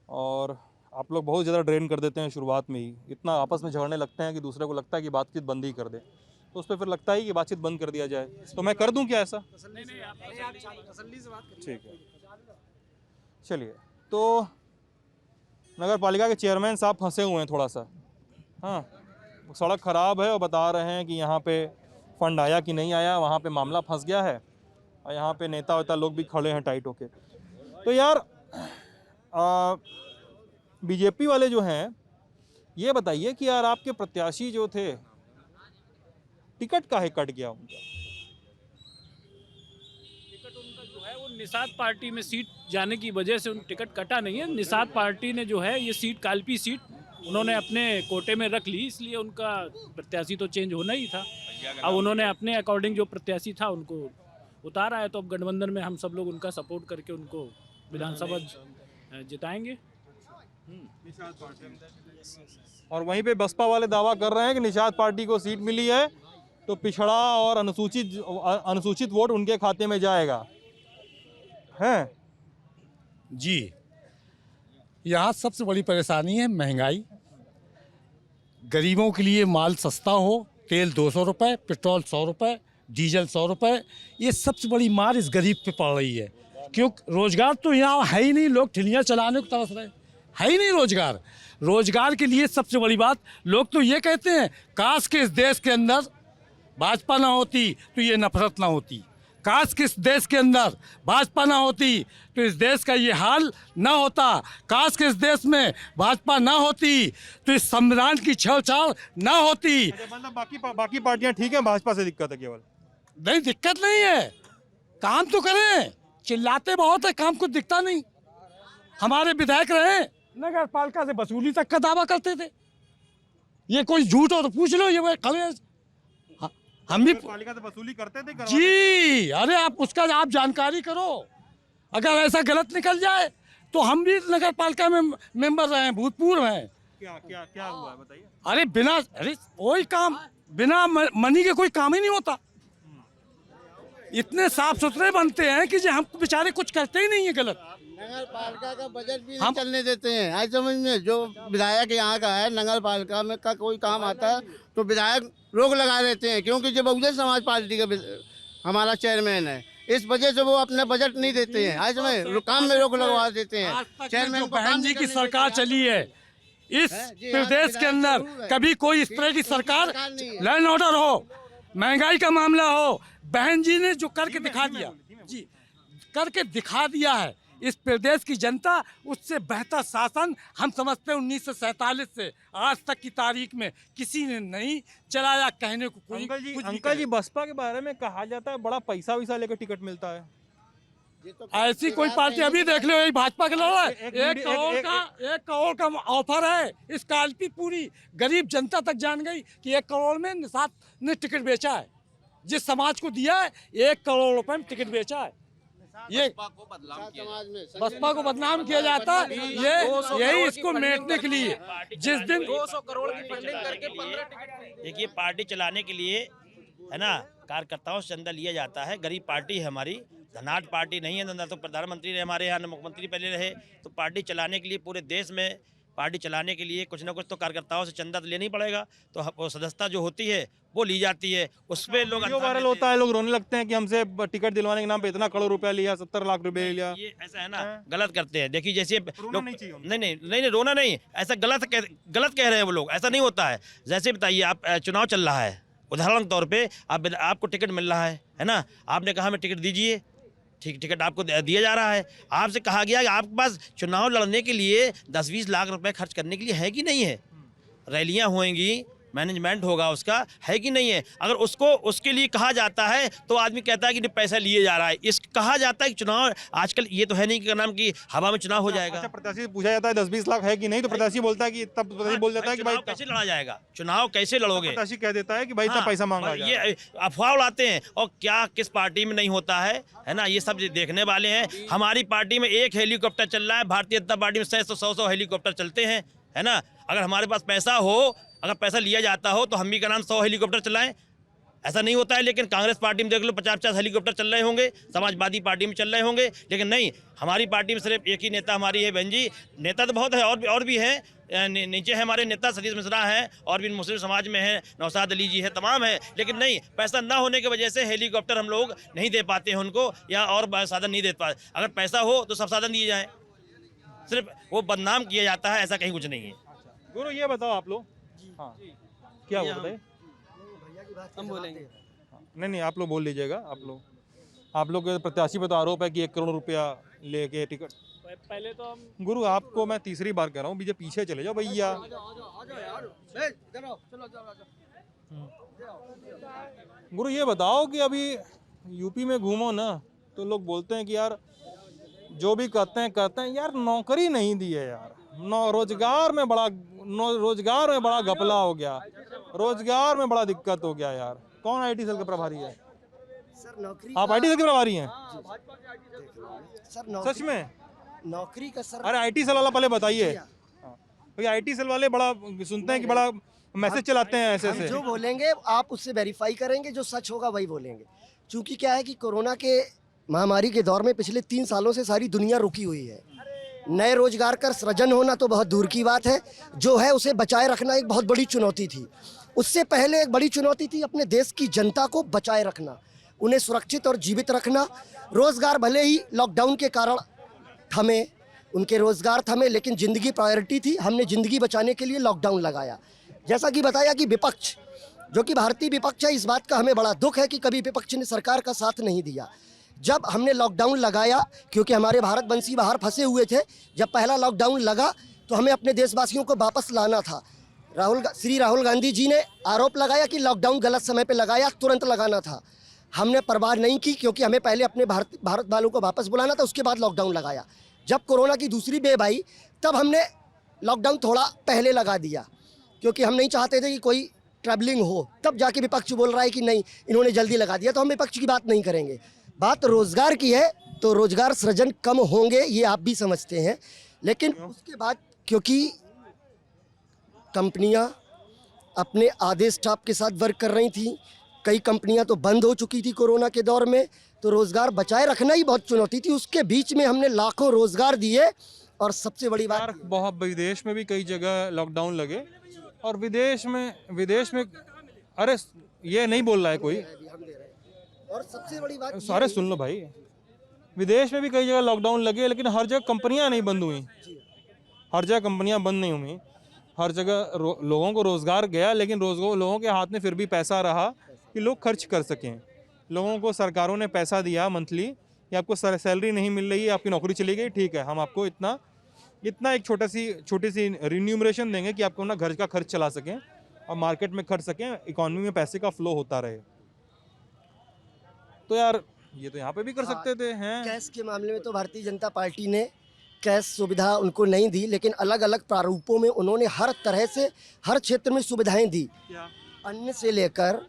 और आप लोग बहुत ज़्यादा ड्रेन कर देते हैं शुरुआत में ही, इतना आपस में झगड़ने लगते हैं कि दूसरे को लगता है कि बातचीत बंद ही कर दे, तो उस पर फिर लगता है कि बातचीत बंद कर दिया जाए। तो मैं कर दूं क्या ऐसा? ठीक है, चलिए। तो नगर पालिका के चेयरमैन साहब फंसे हुए हैं थोड़ा सा। हाँ, सड़क ख़राब है और बता रहे हैं कि यहाँ पे फंड आया कि नहीं आया, वहाँ पे मामला फंस गया है और यहाँ पे नेता वेता लोग भी खड़े हैं टाइट होके। तो यार बीजेपी वाले जो हैं, ये बताइए कि यार आपके प्रत्याशी जो थे टिकट काहे कट गया उनका? टिकट उनका जो है वो निषाद पार्टी में सीट जाने की वजह से उन टिकट कटा नहीं है। निषाद पार्टी ने जो है ये सीट कालपी सीट उन्होंने अपने कोटे में रख ली, इसलिए उनका प्रत्याशी तो चेंज होना ही था। अब उन्होंने अपने अकॉर्डिंग जो प्रत्याशी था उनको उतारा है, तो अब गठबंधन में हम सब लोग उनका सपोर्ट करके उनको विधानसभा जिताएंगे। और वहीं पे बसपा वाले दावा कर रहे हैं कि निषाद पार्टी को सीट मिली है तो पिछड़ा और अनुसूचित वोट उनके खाते में जाएगा, हैं? जी, यहाँ सबसे बड़ी परेशानी है महंगाई। गरीबों के लिए माल सस्ता हो, तेल 200 रुपये, पेट्रोल 100 रुपये, डीजल 100 रुपये, ये सबसे बड़ी मार इस गरीब पे पड़ रही है। क्योंकि रोजगार तो यहाँ है ही नहीं, लोग ठिलियाँ चलाने को तरस रहे, है ही नहीं रोजगार। रोजगार के लिए सबसे बड़ी बात, लोग तो ये कहते हैं काश के इस देश के अंदर भाजपा ना होती तो ये नफरत ना होती, काश किस देश के अंदर भाजपा ना होती तो इस देश का ये हाल ना होता, काश किस देश में भाजपा ना होती तो इस संविधान की छेड़छाड़ ना होती। मतलब बाकी पार्टियां ठीक है, भाजपा से दिक्कत है केवल? नहीं, दिक्कत नहीं है, काम तो करें, चिल्लाते बहुत है, काम कुछ दिखता नहीं। हमारे विधायक रहे, नगर पालिका से वसूली तक का दावा करते थे। ये कोई झूठ हो तो पूछ लो, ये खड़े हम भी पालिका से वसूली करते थे जी। अरे आप उसका आप जानकारी करो, अगर ऐसा गलत निकल जाए तो हम भी नगर पालिका में मेंबर रहे हैं, भूतपूर्व हैं। क्या हुआ बताइए? अरे कोई काम बिना मनी के कोई काम ही नहीं होता। इतने साफ सुथरे बनते हैं कि हम बेचारे कुछ करते ही नहीं है गलत। नगर पालिका का बजट भी नहीं चलने देते हैं। आज समझ में जो विधायक यहाँ का है, नगर पालिका में का कोई काम आता है तो विधायक रोक लगा देते हैं, क्योंकि जो बहुजन समाज पार्टी का हमारा चेयरमैन है, इस वजह से वो अपना बजट नहीं देते हैं, आज में काम में रोक लगवा देते हैं। चेयरमैन को बहन जी की सरकार चली है इस प्रदेश के अंदर, कभी कोई इस तरह की सरकार, लैंड ऑर्डर हो, महंगाई का मामला हो, बहन जी ने जो करके दिखा दिया, जी करके दिखा दिया है इस प्रदेश की जनता, उससे बेहतर शासन हम समझते हैं 1947 से आज तक की तारीख में किसी ने नहीं चलाया। कहने को कोई अंकल जी बसपा के बारे में कहा जाता है बड़ा पैसा वैसा लेकर टिकट मिलता है। ऐसी कोई पार्टी अभी देख लो, यही भाजपा के लड़ रहा है। 1 करोड़ का ऑफर है, इस काल्पी पूरी गरीब जनता तक जान गई कि 1 करोड़ में निषाद ने टिकट बेचा है, जिस समाज को दिया है 1 करोड़ रुपए में टिकट बेचा है। ये बसपा को बदनाम किया जाता है, ये यही इसको मेटने के लिए जिस दिन 200 करोड़ की फंडिंग करके 15 टिकट, देखिए पार्टी चलाने के लिए है ना, कार्यकर्ताओं से चंदा लिया जाता है। गरीब पार्टी है हमारी, धनाढ़ पार्टी नहीं है। ना तो प्रधानमंत्री रहे हमारे यहाँ, न मुख्यमंत्री पहले रहे। तो पार्टी चलाने के लिए, पूरे देश में पार्टी चलाने के लिए कुछ ना कुछ तो कार्यकर्ताओं से चंदा तो लेना ही पड़ेगा। तो वो सदस्यता जो होती है वो ली जाती है, उस पर लोग वायरल होता है, लोग रोने लगते हैं कि हमसे टिकट दिलवाने के नाम पे इतना करोड़ रुपया लिया, 70 लाख रुपए लिया। ये ऐसा है ना, गलत करते हैं। देखिए जैसे लोग नहीं रोना नहीं, ऐसा गलत कह रहे हैं वो लोग, ऐसा नहीं होता है। जैसे बताइए आप, चुनाव चल रहा है, उदाहरण के तौर पे आपको टिकट मिल रहा है ना, आपने कहा हमें टिकट दीजिए, ठीक टिकट आपको दिया जा रहा है। आपसे कहा गया कि आपके पास चुनाव लड़ने के लिए 10-20 लाख रुपए खर्च करने के लिए है कि नहीं है, रैलियां होंगी, मैनेजमेंट होगा, उसका है कि नहीं है। अगर उसके लिए कहा जाता है तो आदमी कहता है कि पैसा लिए जा रहा है। इस कहा जाता है कि चुनाव आजकल ये तो है नहीं कि नाम की हवा में चुनाव हो जाएगा। अच्छा, प्रत्याशी पूछा जाता है 10-20 लाख है कि नहीं, तो प्रत्याशी बोलता है कि तब प्रत्याशी बोल जाता है कि भाई कैसे लड़ा जाएगा चुनाव, कैसे लड़ोगे। प्रत्याशी कह देता है कि भाई इतना पैसा मांगा जा रहा है। ये अफवाह उड़ाते हैं, और क्या किस पार्टी में नहीं होता है ना, ये सब देखने वाले हैं। हमारी पार्टी में 1 हेलीकॉप्टर चल रहा है, भारतीय जनता पार्टी में 100 हेलीकॉप्टर चलते हैं, है ना। अगर हमारे पास पैसा हो, अगर पैसा लिया जाता हो तो हम भी का नाम 100 हेलीकॉप्टर चलाएं, ऐसा नहीं होता है। लेकिन कांग्रेस पार्टी में देख लो 50-50 हेलीकॉप्टर चल रहे होंगे, समाजवादी पार्टी में चल रहे होंगे, लेकिन नहीं, हमारी पार्टी में सिर्फ एक ही नेता हमारी है बहन जी। नेता तो बहुत है, और भी हैं, नीचे है हमारे नेता सतीश मिश्रा हैं, और भी मुस्लिम समाज में हैं, नौशाद अली जी है, तमाम है। लेकिन नहीं, पैसा ना होने की वजह से हेलीकॉप्टर हम लोग नहीं दे पाते हैं उनको, या और साधन नहीं दे पाते। अगर पैसा हो तो सब साधन दिए जाएँ, सिर्फ वो बदनाम किया जाता है, ऐसा कहीं कुछ नहीं है। गुरु ये बताओ आप लोग, हाँ क्या हो बताइए, हम बोलेंगे। नहीं आप लोग बोल लीजिएगा। आप लोग के प्रत्याशी पर तो आरोप है कि 1 करोड़ रुपया लेके टिकट। पहले तो हम गुरु आपको मैं तीसरी बार कह रहा हूँ, बीजे पीछे चले जाओ भैया। गुरु ये बताओ कि अभी यूपी में घूमो ना, तो लोग बोलते हैं कि यार जो भी करते हैं यार, नौकरी नहीं दी है यार, रोजगार में बड़ा घपला हो गया, रोजगार में बड़ा दिक्कत हो गया यार। कौन आईटी सेल के प्रभारी है? सर नौकरी, आप आईटी सेल के प्रभारी हैं? सर सच में नौकरी का सर, अरे आईटी सेल वाला पहले बताइए। भैया आईटी सेल वाले बड़ा सुनते हैं कि बड़ा मैसेज चलाते हैं ऐसे ऐसे। जो बोलेंगे आप उससे वेरीफाई करेंगे, जो सच होगा वही बोलेंगे। क्योंकि क्या है कि कोरोना के महामारी के दौर में पिछले 3 सालों से सारी दुनिया रुकी हुई है। नए रोजगार का सृजन होना तो बहुत दूर की बात है, जो है उसे बचाए रखना एक बहुत बड़ी चुनौती थी। उससे पहले एक बड़ी चुनौती थी अपने देश की जनता को बचाए रखना, उन्हें सुरक्षित और जीवित रखना। रोजगार भले ही लॉकडाउन के कारण थमे, उनके रोजगार थमे, लेकिन ज़िंदगी प्रायोरिटी थी। हमने ज़िंदगी बचाने के लिए लॉकडाउन लगाया। जैसा कि बताया कि विपक्ष, जो कि भारतीय विपक्ष है, इस बात का हमें बड़ा दुख है कि कभी विपक्ष ने सरकार का साथ नहीं दिया। जब हमने लॉकडाउन लगाया, क्योंकि हमारे भारतवंशी बाहर फंसे हुए थे, जब पहला लॉकडाउन लगा तो हमें अपने देशवासियों को वापस लाना था। श्री राहुल गांधी जी ने आरोप लगाया कि लॉकडाउन गलत समय पे लगाया, तुरंत लगाना था। हमने परवाह नहीं की, क्योंकि हमें पहले अपने भारत वालों को वापस बुलाना था, उसके बाद लॉकडाउन लगाया। जब कोरोना की दूसरी वेव आई तब हमने लॉकडाउन थोड़ा पहले लगा दिया, क्योंकि हम नहीं चाहते थे कि कोई ट्रैवलिंग हो। तब जाके विपक्ष बोल रहा है कि नहीं इन्होंने जल्दी लगा दिया, तो हम विपक्ष की बात नहीं करेंगे। बात रोजगार की है तो रोजगार सृजन कम होंगे, ये आप भी समझते हैं। लेकिन उसके बाद क्योंकि कंपनियां अपने आधे स्टाफ के साथ वर्क कर रही थी, कई कंपनियां तो बंद हो चुकी थी कोरोना के दौर में, तो रोजगार बचाए रखना ही बहुत चुनौती थी। उसके बीच में हमने लाखों रोजगार दिए। और सबसे बड़ी बात, बहुत विदेश में भी कई जगह लॉकडाउन लगे, और विदेश में अरे ये नहीं बोल रहा है कोई, और सबसे बड़ी बात सारे सुन लो भाई, विदेश में भी कई जगह लॉकडाउन लगे, लेकिन हर जगह कंपनियां नहीं बंद हुई, हर जगह कंपनियां बंद नहीं हुई, हर जगह लोगों को रोज़गार गया, लेकिन लोगों के हाथ में फिर भी पैसा रहा कि लोग खर्च कर सकें। लोगों को सरकारों ने पैसा दिया मंथली कि आपको सैलरी नहीं मिल रही है, आपकी नौकरी चली गई, ठीक है, हम आपको इतना एक छोटी सी रिन्यूमरेशन देंगे कि आपको ना घर का खर्च चला सकें और मार्केट में खर्च सकें, इकॉनमी में पैसे का फ्लो होता रहे। तो यार ये तो यहाँ पे भी कर सकते थे हैं। कैश के मामले में तो भारतीय जनता पार्टी ने कैश सुविधा उनको नहीं दी, लेकिन अलग अलग प्रारूपों में उन्होंने हर तरह से हर क्षेत्र में सुविधाएं दी, अन्न से लेकर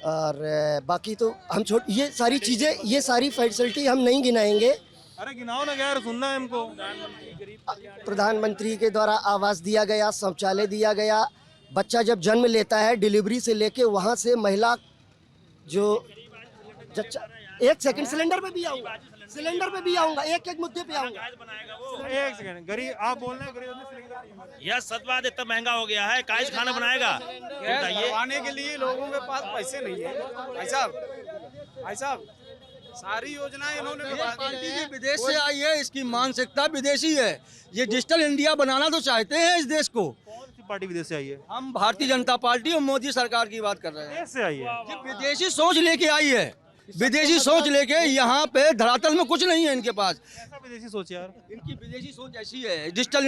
और बाकी तो हम ये सारी चीज़ें, ये सारी फैसिलिटी हम नहीं गिनाएंगे। अरे गिनाओ ना यार, सुनना है हमको। प्रधानमंत्री के द्वारा आवास दिया गया, शौचालय दिया गया, बच्चा जब जन्म लेता है डिलीवरी से लेके वहाँ से महिला जो एक सेकंड सिलेंडर पे भी आऊँगा, एक मुद्दे पे आऊँगा। एक सेकंड, गरीब आप बोल रहे हैं गरीब यह सच बात है, इतना महंगा हो गया है, काइस खाना बनाएगा? करवाने के लिए लोगों के पास पैसे नहीं है। भाई साहब सारी योजनाएं इन्होंने पार्टी भी विदेश से आई है, इसकी मानसिकता विदेशी है। ये डिजिटल इंडिया बनाना तो चाहते हैं इस देश को। कौन सी पार्टी विदेश से आई है? हम भारतीय जनता पार्टी और मोदी सरकार की बात कर रहे हैं। विदेश से आई है? ये विदेशी सोच लेके आई है, विदेशी सोच लेके। यहाँ पे धरातल में कुछ नहीं है इनके पास। ऐसा विदेशी सोच यार, इनकी विदेशी सोच ऐसी है, डिजिटल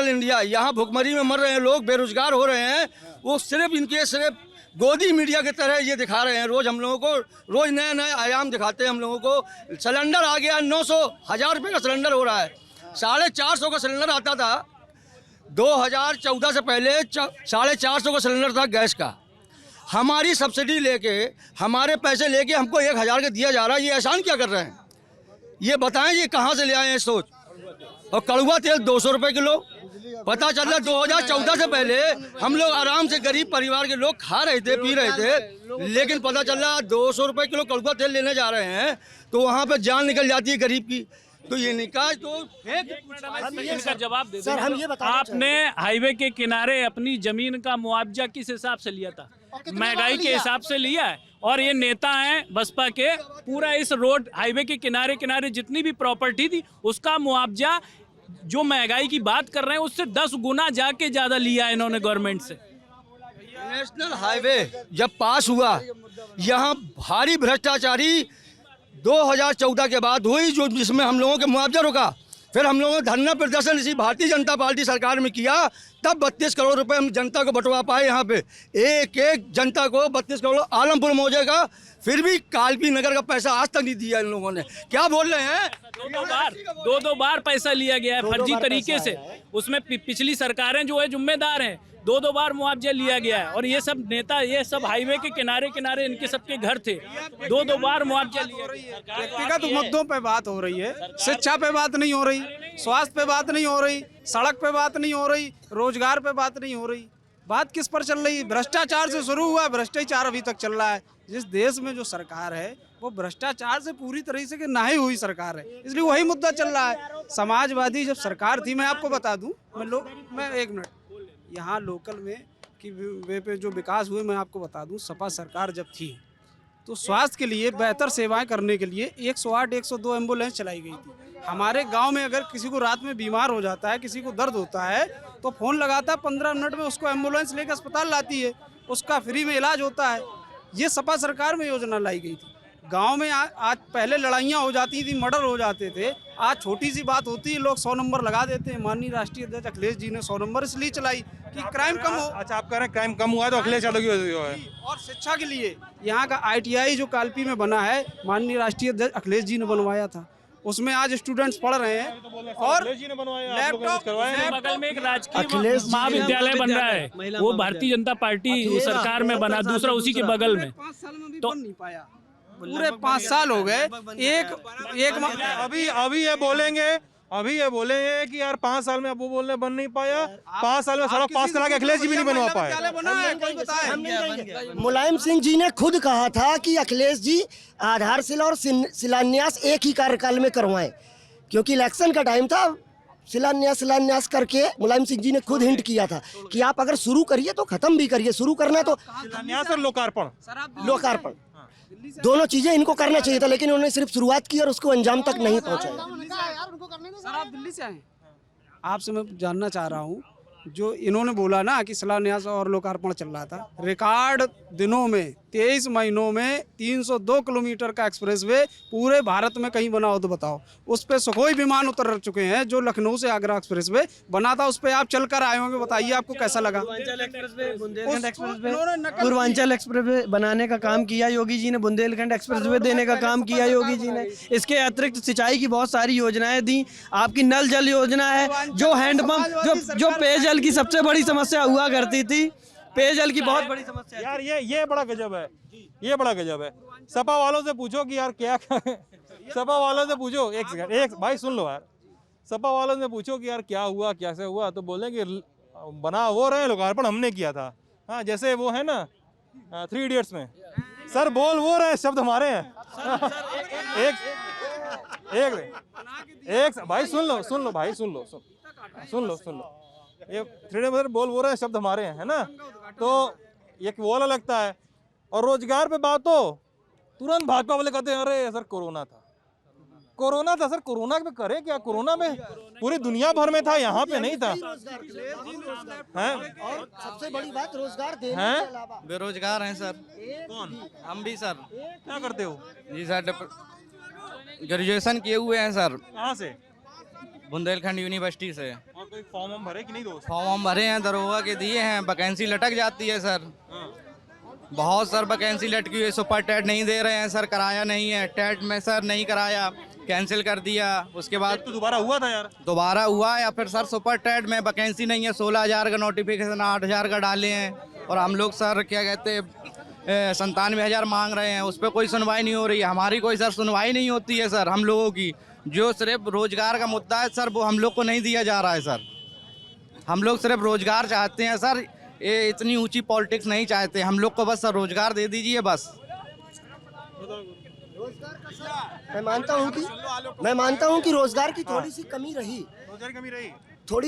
इंडिया। यहाँ भुखमरी में मर रहे हैं लोग, बेरोजगार हो रहे हैं, वो सिर्फ गोदी मीडिया की तरह ये दिखा रहे हैं। रोज हम लोगों को रोज नए आयाम दिखाते हैं हम लोगों को। सिलेंडर आ गया 900 1000 रुपये का सिलेंडर हो रहा है, 450 का सिलेंडर आता था 2014 से पहले 450 का सिलेंडर था गैस का। हमारी सब्सिडी लेके, हमारे पैसे लेके हमको 1000 का दिया जा रहा है। ये एहसान क्या कर रहे हैं? ये बताएं, ये कहाँ से ले आए हैं सोच। और कड़वा तेल 200 रुपये किलो। पता चल रहा 2014 से पहले हम लोग आराम से गरीब परिवार के लोग खा रहे थे, पी रहे थे, लेकिन पता चल रहा 200 रुपये किलो कड़वा तेल लेने जा रहे हैं तो वहाँ पे जान निकल जाती है गरीब की। तो ये निकाय तो इनका जवाब दे दें। आपने हाईवे के किनारे अपनी जमीन का मुआवजा किस हिसाब से लिया था? महंगाई के हिसाब से लिया है। और ये नेता हैं बसपा के, पूरा इस रोड हाईवे के किनारे जितनी भी प्रॉपर्टी थी उसका मुआवजा जो महंगाई की बात कर रहे हैं उससे 10 गुना जाके ज्यादा लिया है इन्होंने गवर्नमेंट से। नेशनल हाईवे जब पास हुआ, यहाँ भारी भ्रष्टाचारी 2014 के बाद हुई, जो जिसमें हम लोगों के मुआवजा रुका। फिर हम लोगों ने धरना प्रदर्शन इसी भारतीय जनता पार्टी सरकार में किया, तब 32 करोड़ रुपए हम जनता को बंटवा पाए। यहाँ पे एक जनता को 32 करोड़ आलमपुर मौजे का, फिर भी कालपी नगर का पैसा आज तक नहीं दिया इन लोगों ने। क्या बोल रहे हैं? दो बार पैसा लिया गया है फर्जी तरीके से। उसमें पिछली सरकारें जो है जिम्मेदार हैं। दो बार मुआवजा लिया गया है। और ये सब नेता, ये सब हाईवे के किनारे इनके सबके घर थे। दो बार मुआवजा लिया। व्यक्तिगत मुद्दों पे बात हो रही है, शिक्षा पे बात नहीं हो रही, स्वास्थ्य पे बात नहीं हो रही, सड़क पे बात नहीं हो रही, रोजगार पे बात नहीं हो रही। बात किस पर चल रही है? भ्रष्टाचार से शुरू हुआ, भ्रष्टाचार अभी तक चल रहा है। जिस देश में जो सरकार है वो भ्रष्टाचार से पूरी तरह से नहाई हुई सरकार है, इसलिए वही मुद्दा चल रहा है। समाजवादी जब सरकार थी, मैं आपको बता दूं, मैं 1 मिनट, यहाँ लोकल में कि वे पे जो विकास हुए मैं आपको बता दूं, सपा सरकार जब थी तो स्वास्थ्य के लिए बेहतर सेवाएं करने के लिए 108 102 एम्बुलेंस चलाई गई थी। हमारे गांव में अगर किसी को रात में बीमार हो जाता है, किसी को दर्द होता है तो फ़ोन लगाता है, 15 मिनट में उसको एम्बुलेंस लेकर अस्पताल लाती है, उसका फ्री में इलाज होता है। ये सपा सरकार में योजना लाई गई थी। गांव में आज पहले लड़ाइयाँ हो जाती थी, मर्डर हो जाते थे, आज छोटी सी बात होती है लोग 100 नंबर लगा देते हैं। माननीय राष्ट्रीय अध्यक्ष अखिलेश जी ने 100 नंबर इसलिए चलाई कि क्राइम कम हो। अच्छा, आप कह रहे हैं क्राइम कम हुआ तो अखिलेश यादव की वजह है। और शिक्षा के लिए यहाँ का ITI जो कालपी में बना है, माननीय राष्ट्रीय अध्यक्ष अखिलेश जी ने बनवाया था, उसमें आज स्टूडेंट्स पढ़ रहे हैं। और लैपटॉप बगल में एक राजकीय महाविद्यालय बन रहा है, वो भारतीय जनता पार्टी सरकार में बना, दूसरा उसी के बगल में। 5 साल में भी बन नहीं पाया, पूरे 5 साल हो गए। अभी ये बोलेंगे कि यार 5 साल में अब वो बोल रहे बन नहीं पाया, 5 साल में सारा पास करा के अखिलेश जी भी नहीं बनवा पाए। मुलायम सिंह जी ने खुद कहा था कि अखिलेश जी आधारशिला और शिलान्यास एक ही कार्यकाल में करवाएं, क्योंकि इलेक्शन का टाइम था। शिलान्यास करके मुलायम सिंह जी ने खुद हिंट किया था कि आप अगर शुरू करिए तो खत्म भी करिए, शुरू करना तो शिलान्यास और लोकार्पण। दोनों चीजें इनको करना चाहिए था, लेकिन उन्होंने सिर्फ शुरुआत की और उसको अंजाम तक नहीं पहुंचाया। सर आप दिल्ली से आए, आपसे मैं जानना चाह रहा हूँ, जो इन्होंने बोला ना कि शिलान्यास और लोकार्पण चल रहा था, रिकॉर्ड दिनों में 23 महीनों में 302 किलोमीटर का एक्सप्रेसवे पूरे भारत में कहीं बना हो तो बताओ। उस पे सुखोई विमान उतर चुके हैं, जो लखनऊ से आगरा एक्सप्रेसवे बना था, उस पे आप चल कर आए होंगे, बताइए आपको कैसा लगा? पूर्वांचल एक्सप्रेसवे बनाने का काम किया योगी जी ने, बुंदेलखंड एक्सप्रेसवे देने का काम किया योगी जी ने। इसके अतिरिक्त सिंचाई की बहुत सारी योजनाएं दी, आपकी नल जल योजना है, जो हैंडपंप, जो पेयजल की सबसे बड़ी समस्या हुआ करती थी, पेयजल की बहुत बड़ी समस्या यार ये बड़ा गजब है, ये बड़ा गजब है। सपा वालों से पूछो कि यार क्या सपा वालों से पूछो, एक सेकंड, एक भाई सुन लो यार, सपा वालों से पूछो कि यार क्या हुआ, कैसे हुआ, तो बोलेंगे बना वो रहे, लोकार्पण हमने किया था। हाँ, जैसे वो है ना 3 इडियट्स में, सर बोल वो रहे, शब्द हमारे हैं। एक भाई सुन लो भाई सुन लो ये 3 इडियट्स बोल वो रहे, शब्द हमारे हैं, है ना। तो एक वो वाला लगता है। और रोजगार पे बात हो, तुरंत भाजपा वाले कहते हैं अरे सर कोरोना था सर, कोरोना पे करे क्या, कोरोना में पूरी दुनिया भर में था, यहाँ पे नहीं था। हैं? और सबसे बड़ी बात रोजगार देने हैं? के अलावा बेरोजगार हैं सर, कौन, हम भी सर। क्या करते हो? जी सर, ग्रेजुएशन किए हुए हैं सर, कहाँ से? बुंदेलखंड यूनिवर्सिटी से। और कोई फॉर्म भरे कि नहीं दोस्त? फॉर्म भरे हैं, दरोगा के दिए हैं, वैकेंसी लटक जाती है सर। बहुत सर वैकेंसी लटकी हुई है, सुपर टेट नहीं दे रहे हैं सर, कराया नहीं है, टेट में सर नहीं कराया, कैंसिल कर दिया। उसके बाद तो दोबारा हुआ था यार, दोबारा हुआ, या फिर सर सुपर टेट में वैकेंसी नहीं है, 16,000 का नोटिफिकेशन 8,000 का डाले हैं, और हम लोग सर क्या कहते हैं 97,000 मांग रहे हैं, उस पर कोई सुनवाई नहीं हो रही है। हमारी कोई सर सुनवाई नहीं होती है सर, हम लोगों की जो सिर्फ रोजगार का मुद्दा है सर, वो हम लोग को नहीं दिया जा रहा है सर। हम लोग सिर्फ रोजगार चाहते हैं सर, ये इतनी ऊंची पॉलिटिक्स नहीं चाहते, हम लोग को बस सर रोजगार दे दीजिए बस। मैं मानता हूँ कि रोजगार की थोड़ी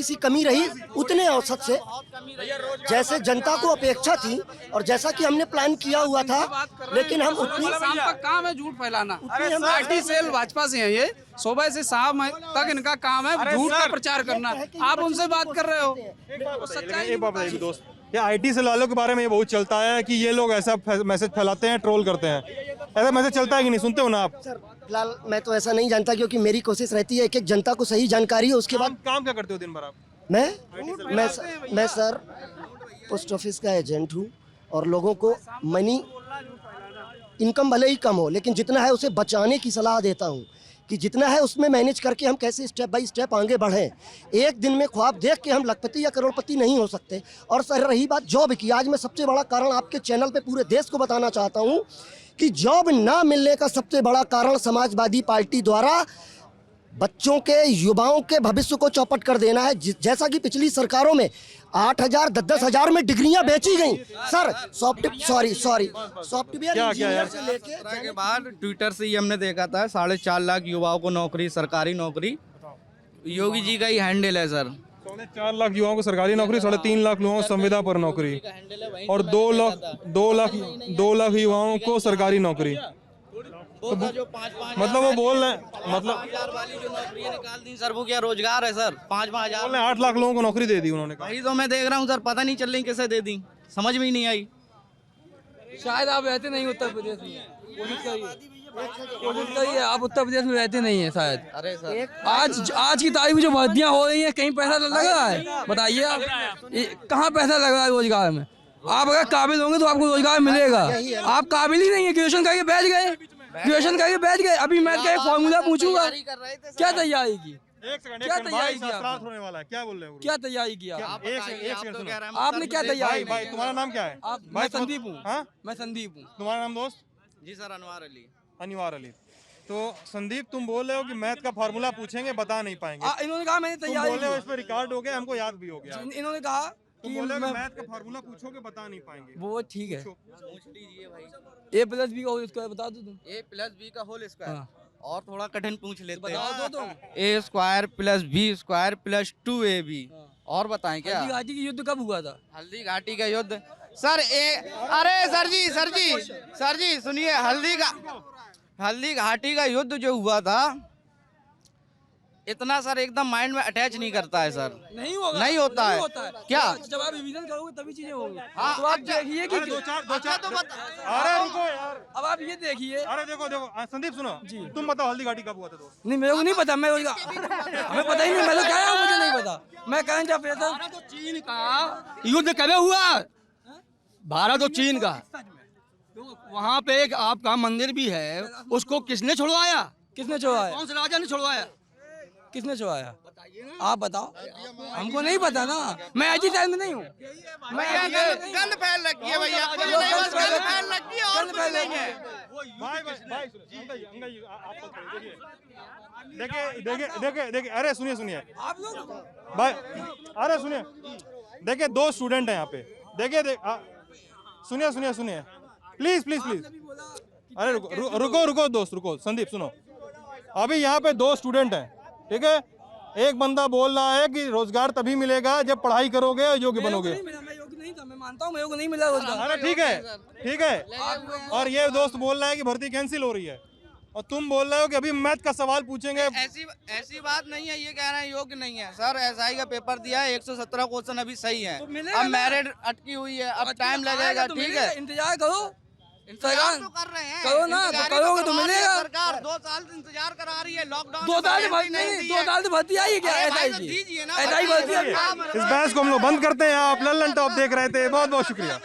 सी कमी रही, उतने औसत से जैसे जनता को अपेक्षा थी और जैसा कि हमने प्लान किया हुआ था, लेकिन हम उतनी शाम तक काम है झूठ फैलाना। पार्टी सेल भाजपा से है, ये सुबह से शाम तक इनका काम है झूठ का प्रचार करना। आप उनसे बात कर रहे हो। दोस्त, ये आईटी से लालों के बारे में ये बहुत चलता है कि ये लोग ऐसा मैसेज फैलाते हैं, ट्रोल करते हैं, ऐसा मैसेज चलता है कि नहीं, सुनते हो ना आप? सर फिलहाल मैं तो ऐसा नहीं जानता, क्योंकि मेरी कोशिश रहती है एक जनता को सही जानकारी हो, उसके बाद काम क्या करते हो दिन भर आप? मैं सर पोस्ट ऑफिस का एजेंट हूँ, और लोगों को मनी इनकम भले ही कम हो, लेकिन जितना है उसे बचाने की सलाह देता हूँ, कि जितना है उसमें मैनेज करके हम कैसे स्टेप बाय स्टेप आगे बढ़ें। एक दिन में ख्वाब देख के हम लखपति या करोड़पति नहीं हो सकते। और सर रही बात जॉब की, आज मैं सबसे बड़ा कारण आपके चैनल पे पूरे देश को बताना चाहता हूँ कि जॉब ना मिलने का सबसे बड़ा कारण समाजवादी पार्टी द्वारा बच्चों के, युवाओं के भविष्य को चौपट कर देना है। जैसा कि पिछली सरकारों में 8,000 10,000 में डिग्रियां बेची गई सर, सॉफ्टवेयर इंजीनियर से लेके के बाद ट्विटर से ही हमने देखा था 4.5 लाख युवाओं को नौकरी, सरकारी नौकरी योगी जी का ही हैंडल है सर। 4 लाख युवाओं को सरकारी नौकरी, 3.5 लाख लोगों को संविदा पर नौकरी, और 2 लाख युवाओं को सरकारी नौकरी। तो मतलब वो बोल रहे हैं, मतलब 5,000 वाली जो नौकरियां निकाल दी सर, वो क्या रोजगार है सर? 5,000 8 लाख लोगों को नौकरी दे दी उन्होंने। वही तो मैं देख रहा हूँ सर, पता नहीं चल रही कैसे दे दी, समझ में ही नहीं आई। शायद आप रहते नहीं उत्तर प्रदेश में, कोशिश करिए, आप उत्तर प्रदेश में रहते नहीं है शायद। अरे सर आज की तारीख में जो भर्तियाँ हो रही हैं, कहीं पैसा लग रहा है? बताइए आप, कहाँ पैसा लग रहा है रोजगार में? आप अगर काबिल होंगे तो आपको रोजगार मिलेगा, आप काबिल ही नहीं है, ग्रेजुएशन करके बैठ गए, अभी मैं क्या फॉर्मूला पूछूंगा, क्या तैयारी की? क्या तैयारी की? होने वाला है, क्या बोल रहे हो? क्या तैयारी किया आपने? क्या तैयारी? भाई तुम्हारा नाम क्या है? मैं संदीप हूँ। हाँ? मैं संदीप हूँ। तुम्हारा नाम दोस्त? जी सर, अनवार अली। तो संदीप तुम बोल रहे हो कि मैथ का फार्मूला पूछेंगे, बता नहीं पाएंगे। इन्होंने कहा मैंने तैयारी, बोल रहे हो इस पे रिकॉर्ड हो गया, हमको याद भी हो गया। इन्होंने कहा तुम बोल रहे हो मैथ का फार्मूला पूछोगे, बता नहीं पाएंगे। वो ठीक है, पूछ लीजिए भाई। A+B का होल स्क्वायर बता दो तुम। A+B का होल स्क्वायर और थोड़ा कठिन पूछ लेते हैं। बता दो तुम। A² + B² + 2AB। और बताएं क्या? हल्दी घाटी की युद्ध कब हुआ था? हल्दी घाटी का युद्ध सर अरे सर जी सुनिए, हल्दी घाटी का युद्ध जो हुआ था, इतना सर एकदम माइंड में अटैच नहीं करता है सर। नहीं होगा, नहीं होता है क्या? जब आप रिवीजन करोगे तभी चीजें होंगी। हाँ, तो आप देखिए कि अरे रुको यार। अब आप ये देखिए। अरे देखो संदीप सुनो जी, तुम बताओ हल्दी घाटी कब हुआ था दोस्त? नहीं, मेरे को नहीं पता, हमें पता ही नहीं, मैं तो क्या है, मुझे नहीं पता। मैं कहें जब तो चीन का युद्ध कब हुआ? भारत और चीन का। वहाँ पे एक आपका मंदिर भी है, उसको किसने छुड़वाया? किसने छुड़वाया? कौन से राजा ने छुड़वाया? किसने छुड़वाया? आप बताओ, हमको नहीं पता ना, मैं ऐसी टाइम में नहीं हूँ। मैं गंद फैल रखी है भैया, कुछ नहीं, बस गंद फैल रखी है और कुछ नहीं है। देखिए अरे सुनिए आप लोग भाई, अरे सुनिए, देखिए 2 स्टूडेंट हैं यहाँ पे। देखिए सुनिए प्लीज। अरे रुको दोस्त, रुको संदीप सुनो। अभी यहाँ पे 2 स्टूडेंट हैं, ठीक है? एक बंदा बोल रहा है कि रोजगार तभी मिलेगा जब पढ़ाई करोगे और योग्य बनोगे। मैं योग्य नहीं था, मैं मानता हूँ, मेरे को नहीं मिला रोजगार। अरे ठीक है। और ये दोस्त बोल रहा है कि भर्ती कैंसिल हो रही है, और तुम बोल रहे हो कि अभी मैथ का सवाल पूछेंगे। ऐसी बात नहीं है, ये कह रहे हैं योग्य नहीं है। सर एसआई का पेपर दिया है, 117 क्वेश्चन अभी सही है, अब मेरिट अटकी हुई है, अब टाइम लगेगा। ठीक है, इंतजार करो, इंतजार तो कर रहे हैं, करो ना, तो करोगे तो मिलेगा। सरकार 2 साल से इंतजार करा रही है, लॉकडाउन 2 साल से भर्ती नहीं, 2 साल से भर्ती आई है क्या? दीजिए ना, इस बहस को हम लोग बंद करते हैं। आप लल्लन टॉप देख रहे थे, बहुत बहुत शुक्रिया।